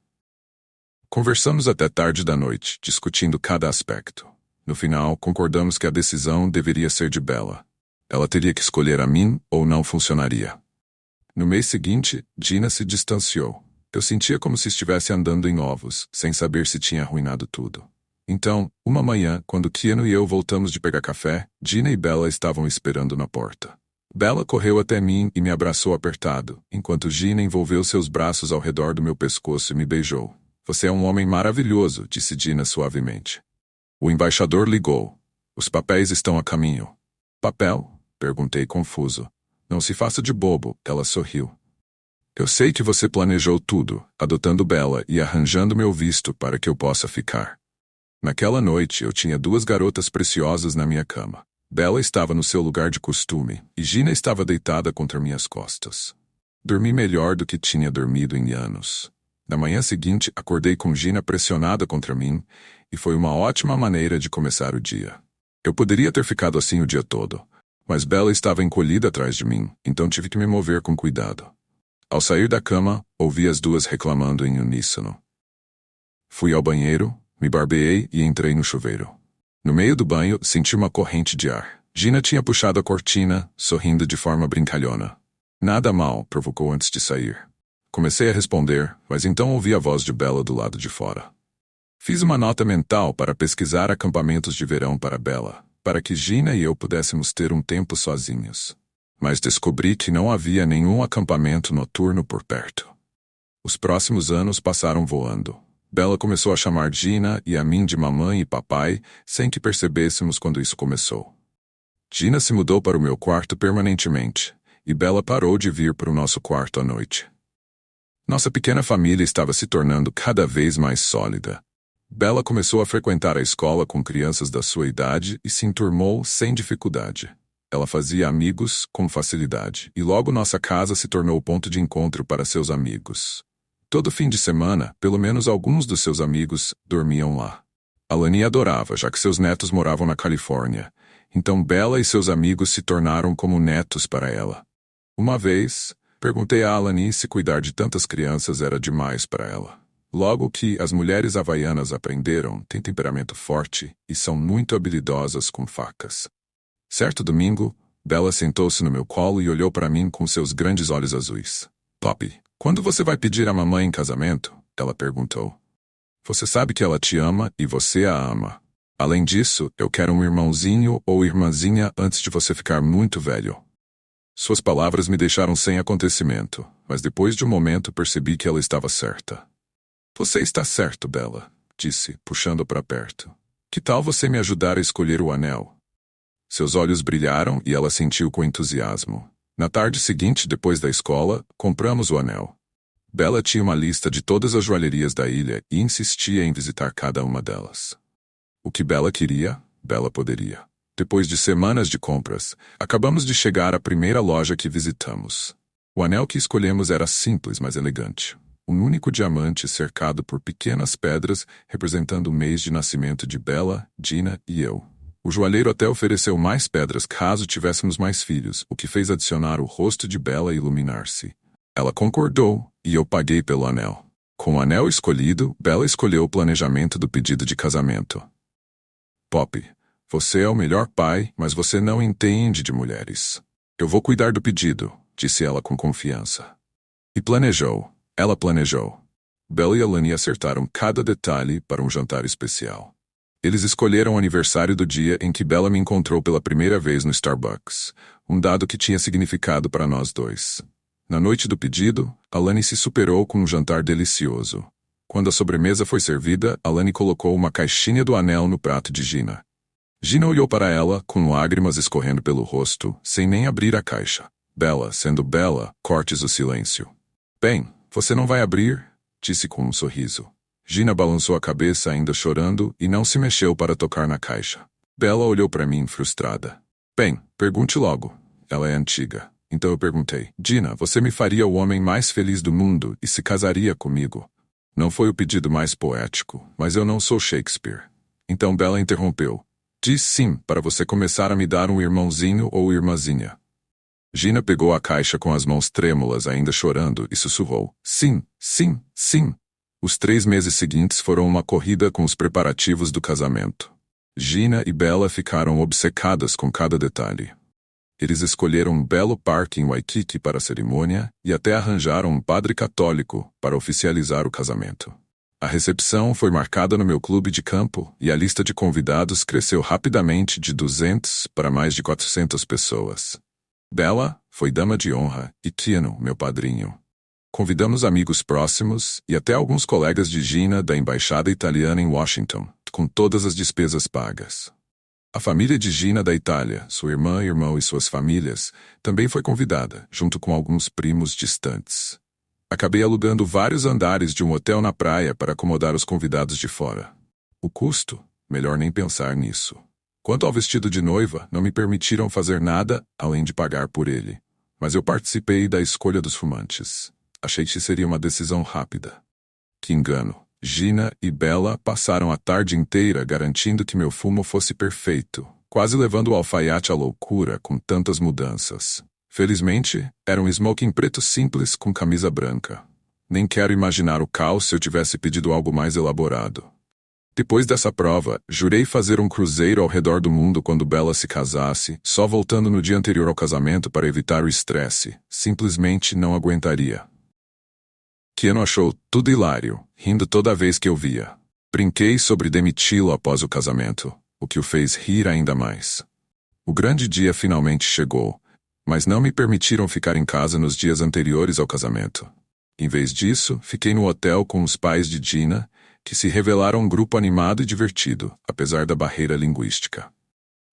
Conversamos até tarde da noite, discutindo cada aspecto. No final, concordamos que a decisão deveria ser de Bella. Ela teria que escolher a mim ou não funcionaria. No mês seguinte, Gina se distanciou. Eu sentia como se estivesse andando em ovos, sem saber se tinha arruinado tudo. Então, uma manhã, quando Keanu e eu voltamos de pegar café, Gina e Bella estavam esperando na porta. Bella correu até mim e me abraçou apertado, enquanto Gina envolveu seus braços ao redor do meu pescoço e me beijou. Você é um homem maravilhoso, disse Gina suavemente. O embaixador ligou. Os papéis estão a caminho. Papel? Perguntei confuso. Não se faça de bobo, ela sorriu. Eu sei que você planejou tudo, adotando Bella e arranjando meu visto para que eu possa ficar. Naquela noite, eu tinha 2 garotas preciosas na minha cama. Bella estava no seu lugar de costume, e Gina estava deitada contra minhas costas. Dormi melhor do que tinha dormido em anos. Na manhã seguinte, acordei com Gina pressionada contra mim, e foi uma ótima maneira de começar o dia. Eu poderia ter ficado assim o dia todo, mas Bella estava encolhida atrás de mim, então tive que me mover com cuidado. Ao sair da cama, ouvi as 2 reclamando em uníssono. Fui ao banheiro, me barbeei e entrei no chuveiro. No meio do banho, senti uma corrente de ar. Gina tinha puxado a cortina, sorrindo de forma brincalhona. Nada mal, provocou antes de sair. Comecei a responder, mas então ouvi a voz de Bella do lado de fora. Fiz uma nota mental para pesquisar acampamentos de verão para Bella, para que Gina e eu pudéssemos ter um tempo sozinhos. Mas descobri que não havia nenhum acampamento noturno por perto. Os próximos anos passaram voando. Bella começou a chamar Gina e a mim de mamãe e papai, sem que percebêssemos quando isso começou. Gina se mudou para o meu quarto permanentemente, e Bella parou de vir para o nosso quarto à noite. Nossa pequena família estava se tornando cada vez mais sólida. Bella começou a frequentar a escola com crianças da sua idade e se enturmou sem dificuldade. Ela fazia amigos com facilidade, e logo nossa casa se tornou o ponto de encontro para seus amigos. Todo fim de semana, pelo menos alguns dos seus amigos dormiam lá. Alani adorava, já que seus netos moravam na Califórnia. Então Bella e seus amigos se tornaram como netos para ela. Uma vez, perguntei a Alani se cuidar de tantas crianças era demais para ela. Logo que as mulheres havaianas aprenderam, têm temperamento forte e são muito habilidosas com facas. Certo domingo, Bella sentou-se no meu colo e olhou para mim com seus grandes olhos azuis. Poppy, quando você vai pedir a mamãe em casamento? Ela perguntou. Você sabe que ela te ama e você a ama. Além disso, eu quero um irmãozinho ou irmãzinha antes de você ficar muito velho. Suas palavras me deixaram sem acontecimento, mas depois de um momento percebi que ela estava certa. Você está certo, Bella, disse, puxando para perto. Que tal você me ajudar a escolher o anel? Seus olhos brilharam e ela sentiu com entusiasmo. Na tarde seguinte, depois da escola, compramos o anel. Bella tinha uma lista de todas as joalherias da ilha e insistia em visitar cada uma delas. O que Bella queria, Bella poderia. Depois de semanas de compras, acabamos de chegar à primeira loja que visitamos. O anel que escolhemos era simples, mas elegante. Um único diamante cercado por pequenas pedras representando o mês de nascimento de Bella, Gina e eu. O joalheiro até ofereceu mais pedras caso tivéssemos mais filhos, o que fez adicionar o rosto de Bella iluminar-se. Ela concordou, e eu paguei pelo anel. Com o anel escolhido, Bella escolheu o planejamento do pedido de casamento. Poppy, você é o melhor pai, mas você não entende de mulheres. Eu vou cuidar do pedido, disse ela com confiança. E planejou. Ela planejou. Bella e Alani acertaram cada detalhe para um jantar especial. Eles escolheram o aniversário do dia em que Bella me encontrou pela primeira vez no Starbucks, um dado que tinha significado para nós dois. Na noite do pedido, Alani se superou com um jantar delicioso. Quando a sobremesa foi servida, Alani colocou uma caixinha do anel no prato de Gina. Gina olhou para ela, com lágrimas escorrendo pelo rosto, sem nem abrir a caixa. Bella, sendo Bella, cortes o silêncio. Bem, você não vai abrir? Disse com um sorriso. Gina balançou a cabeça ainda chorando e não se mexeu para tocar na caixa. Bella olhou para mim frustrada. Bem, pergunte logo. Ela é antiga. Então eu perguntei. Gina, você me faria o homem mais feliz do mundo e se casaria comigo? Não foi o pedido mais poético, mas eu não sou Shakespeare. Então Bella interrompeu. Diz sim, para você começar a me dar um irmãozinho ou irmãzinha. Gina pegou a caixa com as mãos trêmulas, ainda chorando, e sussurrou. Sim, sim, sim. Os 3 meses seguintes foram uma corrida com os preparativos do casamento. Gina e Bella ficaram obcecadas com cada detalhe. Eles escolheram um belo parque em Waikiki para a cerimônia e até arranjaram um padre católico para oficializar o casamento. A recepção foi marcada no meu clube de campo e a lista de convidados cresceu rapidamente de 200 para mais de 400 pessoas. Bella foi dama de honra e Keanu, meu padrinho. Convidamos amigos próximos e até alguns colegas de Gina da embaixada italiana em Washington, com todas as despesas pagas. A família de Gina da Itália, sua irmã, irmão e suas famílias, também foi convidada, junto com alguns primos distantes. Acabei alugando vários andares de um hotel na praia para acomodar os convidados de fora. O custo? Melhor nem pensar nisso. Quanto ao vestido de noiva, não me permitiram fazer nada além de pagar por ele. Mas eu participei da escolha dos fumantes. Achei que seria uma decisão rápida. Que engano. Gina e Bella passaram a tarde inteira garantindo que meu fumo fosse perfeito, quase levando o alfaiate à loucura com tantas mudanças. Felizmente, era um smoking preto simples com camisa branca. Nem quero imaginar o caos se eu tivesse pedido algo mais elaborado. Depois dessa prova, jurei fazer um cruzeiro ao redor do mundo quando Bella se casasse, só voltando no dia anterior ao casamento para evitar o estresse. Simplesmente não aguentaria. Keanu achou tudo hilário, rindo toda vez que eu via. Brinquei sobre demiti-lo após o casamento, o que o fez rir ainda mais. O grande dia finalmente chegou, mas não me permitiram ficar em casa nos dias anteriores ao casamento. Em vez disso, fiquei no hotel com os pais de Gina, que se revelaram um grupo animado e divertido, apesar da barreira linguística.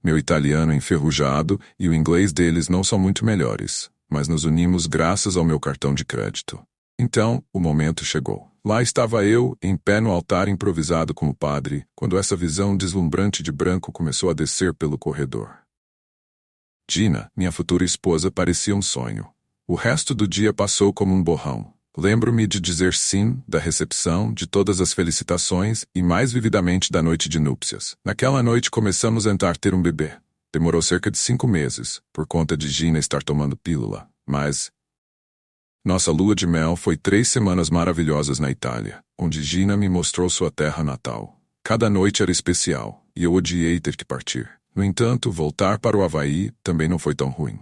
Meu italiano enferrujado e o inglês deles não são muito melhores, mas nos unimos graças ao meu cartão de crédito. Então, o momento chegou. Lá estava eu, em pé no altar improvisado como padre, quando essa visão deslumbrante de branco começou a descer pelo corredor. Gina, minha futura esposa, parecia um sonho. O resto do dia passou como um borrão. Lembro-me de dizer sim, da recepção, de todas as felicitações e mais vividamente da noite de núpcias. Naquela noite começamos a tentar ter um bebê. Demorou cerca de 5 meses, por conta de Gina estar tomando pílula, mas... Nossa lua de mel foi 3 semanas maravilhosas na Itália, onde Gina me mostrou sua terra natal. Cada noite era especial, e eu odiei ter que partir. No entanto, voltar para o Havaí também não foi tão ruim.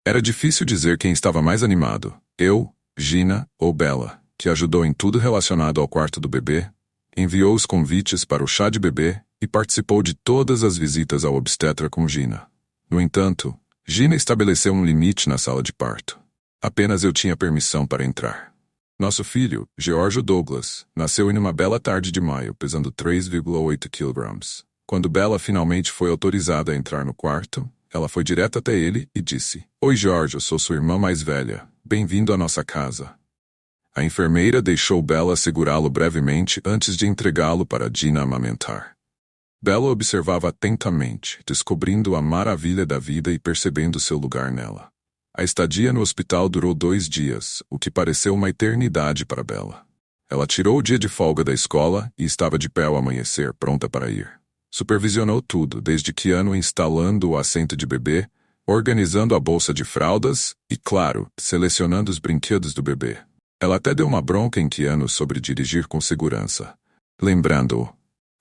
Era difícil dizer quem estava mais animado, eu, Gina ou Bella, que ajudou em tudo relacionado ao quarto do bebê, enviou os convites para o chá de bebê e participou de todas as visitas ao obstetra com Gina. No entanto, Gina estabeleceu um limite na sala de parto. Apenas eu tinha permissão para entrar. Nosso filho, George Douglas, nasceu em uma bela tarde de maio, pesando 3,8 kg. Quando Bella finalmente foi autorizada a entrar no quarto, ela foi direto até ele e disse: "Oi, George, eu sou sua irmã mais velha. Bem-vindo à nossa casa." A enfermeira deixou Bella segurá-lo brevemente antes de entregá-lo para Gina amamentar. Bella observava atentamente, descobrindo a maravilha da vida e percebendo seu lugar nela. A estadia no hospital durou 2 dias, o que pareceu uma eternidade para Bella. Ela tirou o dia de folga da escola e estava de pé ao amanhecer, pronta para ir. Supervisionou tudo, desde Keanu instalando o assento de bebê, organizando a bolsa de fraldas e, claro, selecionando os brinquedos do bebê. Ela até deu uma bronca em Keanu sobre dirigir com segurança, lembrando-o: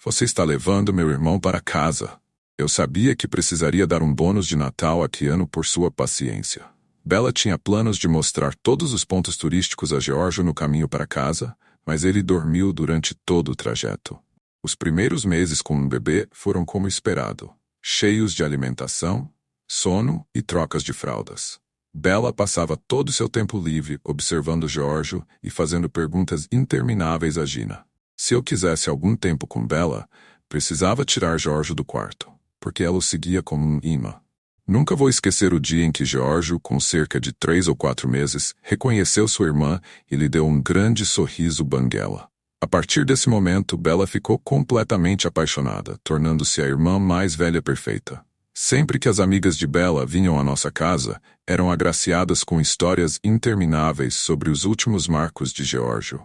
"Você está levando meu irmão para casa." Eu sabia que precisaria dar um bônus de Natal a Keanu por sua paciência. Bella tinha planos de mostrar todos os pontos turísticos a George no caminho para casa, mas ele dormiu durante todo o trajeto. Os primeiros meses com um bebê foram como esperado, cheios de alimentação, sono e trocas de fraldas. Bella passava todo o seu tempo livre observando George e fazendo perguntas intermináveis a Gina. Se eu quisesse algum tempo com Bella, precisava tirar George do quarto, porque ela o seguia como um imã. Nunca vou esquecer o dia em que George, com cerca de 3 ou 4 meses, reconheceu sua irmã e lhe deu um grande sorriso banguela. A partir desse momento, Bella ficou completamente apaixonada, tornando-se a irmã mais velha perfeita. Sempre que as amigas de Bella vinham à nossa casa, eram agraciadas com histórias intermináveis sobre os últimos marcos de George.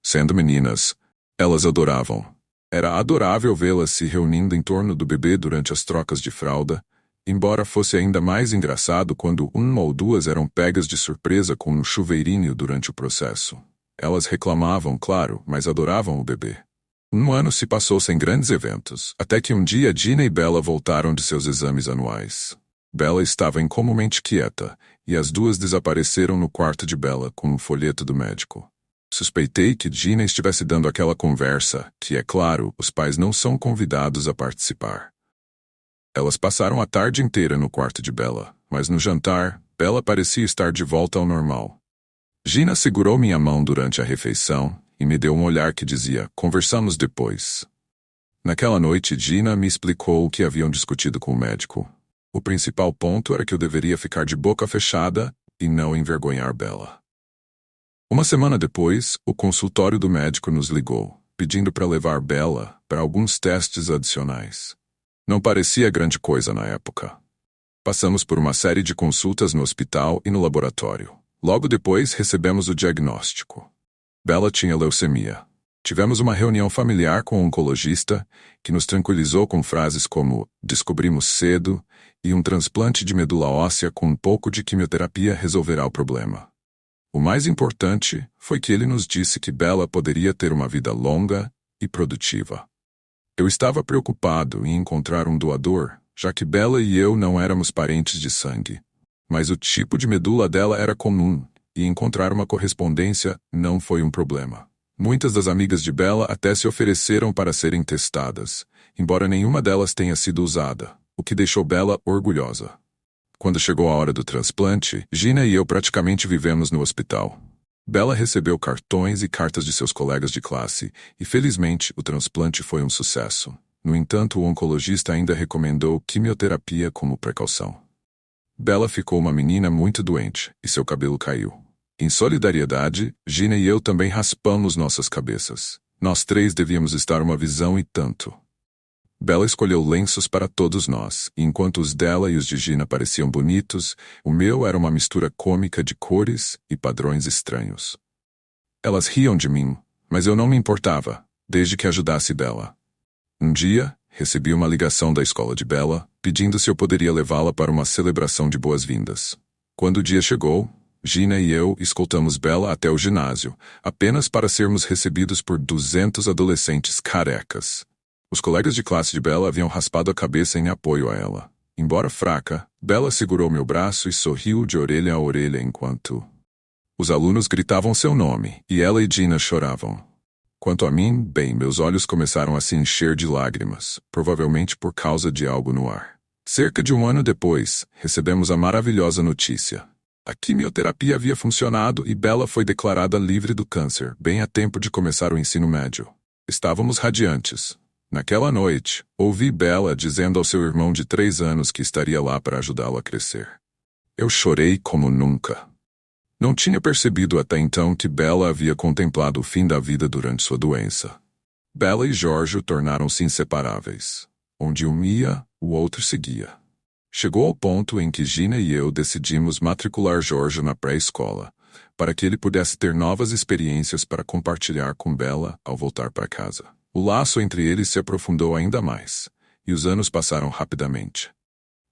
Sendo meninas, elas adoravam. Era adorável vê-las se reunindo em torno do bebê durante as trocas de fralda, embora fosse ainda mais engraçado quando 1 ou 2 eram pegas de surpresa com um chuveirinho durante o processo. Elas reclamavam, claro, mas adoravam o bebê. 1 ano se passou sem grandes eventos, até que um dia Gina e Bella voltaram de seus exames anuais. Bella estava incomumente quieta, e as 2 desapareceram no quarto de Bella com um folheto do médico. Suspeitei que Gina estivesse dando aquela conversa, que, é claro, os pais não são convidados a participar. Elas passaram a tarde inteira no quarto de Bella, mas no jantar, Bella parecia estar de volta ao normal. Gina segurou minha mão durante a refeição e me deu um olhar que dizia: "Conversamos depois." Naquela noite, Gina me explicou o que haviam discutido com o médico. O principal ponto era que eu deveria ficar de boca fechada e não envergonhar Bella. Uma semana depois, o consultório do médico nos ligou, pedindo para levar Bella para alguns testes adicionais. Não parecia grande coisa na época. Passamos por uma série de consultas no hospital e no laboratório. Logo depois, recebemos o diagnóstico. Bella tinha leucemia. Tivemos uma reunião familiar com um oncologista, que nos tranquilizou com frases como "descobrimos cedo" e um transplante de medula óssea com um pouco de quimioterapia resolverá o problema. O mais importante foi que ele nos disse que Bella poderia ter uma vida longa e produtiva. Eu estava preocupado em encontrar um doador, já que Bella e eu não éramos parentes de sangue. Mas o tipo de medula dela era comum, e encontrar uma correspondência não foi um problema. Muitas das amigas de Bella até se ofereceram para serem testadas, embora nenhuma delas tenha sido usada, o que deixou Bella orgulhosa. Quando chegou a hora do transplante, Gina e eu praticamente vivemos no hospital. Bella recebeu cartões e cartas de seus colegas de classe, e felizmente o transplante foi um sucesso. No entanto, o oncologista ainda recomendou quimioterapia como precaução. Bella ficou uma menina muito doente, e seu cabelo caiu. Em solidariedade, Gina e eu também raspamos nossas cabeças. Nós três devíamos estar uma visão e tanto. Bella escolheu lenços para todos nós, e enquanto os dela e os de Gina pareciam bonitos, o meu era uma mistura cômica de cores e padrões estranhos. Elas riam de mim, mas eu não me importava, desde que ajudasse Bella. Um dia, recebi uma ligação da escola de Bella, pedindo se eu poderia levá-la para uma celebração de boas-vindas. Quando o dia chegou, Gina e eu escoltamos Bella até o ginásio, apenas para sermos recebidos por 200 adolescentes carecas. Os colegas de classe de Bella haviam raspado a cabeça em apoio a ela. Embora fraca, Bella segurou meu braço e sorriu de orelha a orelha enquanto os alunos gritavam seu nome, e ela e Gina choravam. Quanto a mim, bem, meus olhos começaram a se encher de lágrimas, provavelmente por causa de algo no ar. Cerca de um ano depois, recebemos a maravilhosa notícia. A quimioterapia havia funcionado e Bella foi declarada livre do câncer, bem a tempo de começar o ensino médio. Estávamos radiantes. Naquela noite, ouvi Bella dizendo ao seu irmão de 3 anos que estaria lá para ajudá-lo a crescer. Eu chorei como nunca. Não tinha percebido até então que Bella havia contemplado o fim da vida durante sua doença. Bella e Giorgio tornaram-se inseparáveis. Onde um ia, o outro seguia. Chegou ao ponto em que Gina e eu decidimos matricular Giorgio na pré-escola, para que ele pudesse ter novas experiências para compartilhar com Bella ao voltar para casa. O laço entre eles se aprofundou ainda mais, e os anos passaram rapidamente.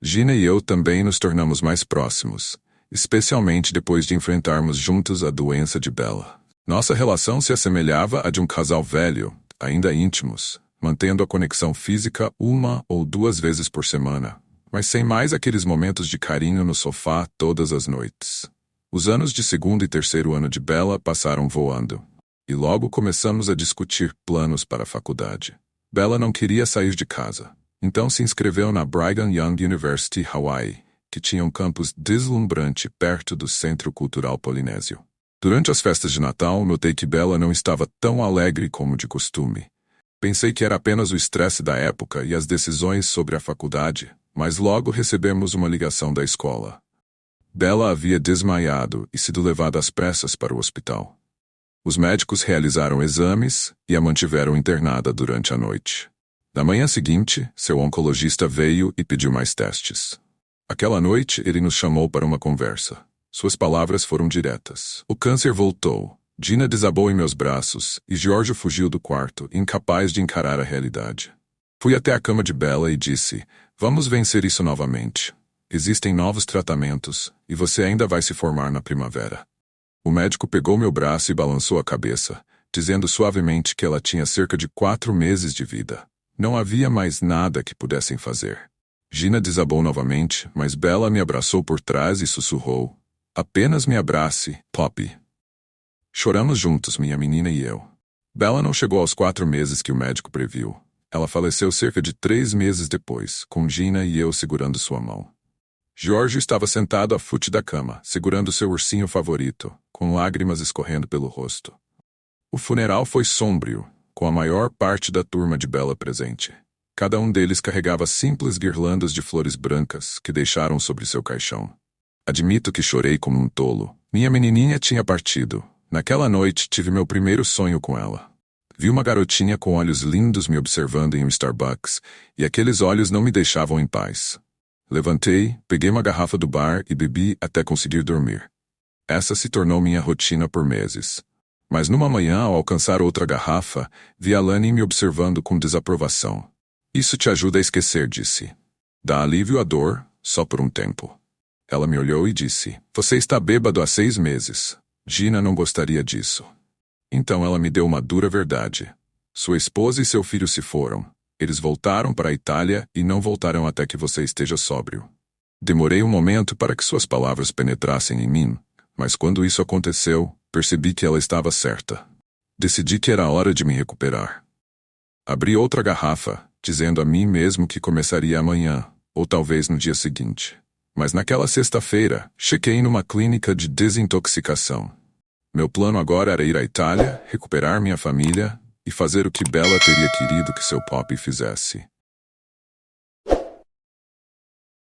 Gina e eu também nos tornamos mais próximos, especialmente depois de enfrentarmos juntos a doença de Bella. Nossa relação se assemelhava à de um casal velho, ainda íntimos, mantendo a conexão física 1 ou 2 vezes por semana, mas sem mais aqueles momentos de carinho no sofá todas as noites. Os anos de 2º e 3º ano de Bella passaram voando. E logo começamos a discutir planos para a faculdade. Bella não queria sair de casa, então se inscreveu na Brigham Young University, Hawaii, que tinha um campus deslumbrante perto do Centro Cultural Polinésio. Durante as festas de Natal, notei que Bella não estava tão alegre como de costume. Pensei que era apenas o estresse da época e as decisões sobre a faculdade, mas logo recebemos uma ligação da escola. Bella havia desmaiado e sido levada às pressas para o hospital. Os médicos realizaram exames e a mantiveram internada durante a noite. Na manhã seguinte, seu oncologista veio e pediu mais testes. Aquela noite, ele nos chamou para uma conversa. Suas palavras foram diretas. O câncer voltou. Gina desabou em meus braços e Giorgio fugiu do quarto, incapaz de encarar a realidade. Fui até a cama de Bella e disse, vamos vencer isso novamente. Existem novos tratamentos e você ainda vai se formar na primavera. O médico pegou meu braço e balançou a cabeça, dizendo suavemente que ela tinha cerca de 4 meses de vida. Não havia mais nada que pudessem fazer. Gina desabou novamente, mas Bella me abraçou por trás e sussurrou, apenas me abrace, Poppy. Choramos juntos, minha menina e eu. Bella não chegou aos 4 meses que o médico previu. Ela faleceu cerca de 3 meses depois, com Gina e eu segurando sua mão. Giorgio estava sentado à fute da cama, segurando seu ursinho favorito, com lágrimas escorrendo pelo rosto. O funeral foi sômbrio, com a maior parte da turma de Bella presente. Cada um deles carregava simples guirlandas de flores brancas que deixaram sobre seu caixão. Admito que chorei como um tolo. Minha menininha tinha partido. Naquela noite tive meu primeiro sonho com ela. Vi uma garotinha com olhos lindos me observando em um Starbucks, e aqueles olhos não me deixavam em paz. Levantei, peguei uma garrafa do bar e bebi até conseguir dormir. Essa se tornou minha rotina por meses. Mas numa manhã, ao alcançar outra garrafa, vi Alani me observando com desaprovação. Isso te ajuda a esquecer, disse. Dá alívio à dor, só por um tempo. Ela me olhou e disse, você está bêbado há 6 meses. Gina não gostaria disso. Então ela me deu uma dura verdade. Sua esposa e seu filho se foram. Eles voltaram para a Itália e não voltarão até que você esteja sóbrio. Demorei um momento para que suas palavras penetrassem em mim, mas quando isso aconteceu, percebi que ela estava certa. Decidi que era hora de me recuperar. Abri outra garrafa, dizendo a mim mesmo que começaria amanhã, ou talvez no dia seguinte. Mas naquela sexta-feira, chequei numa clínica de desintoxicação. Meu plano agora era ir à Itália, recuperar minha família e fazer o que Bella teria querido que seu Poppy fizesse.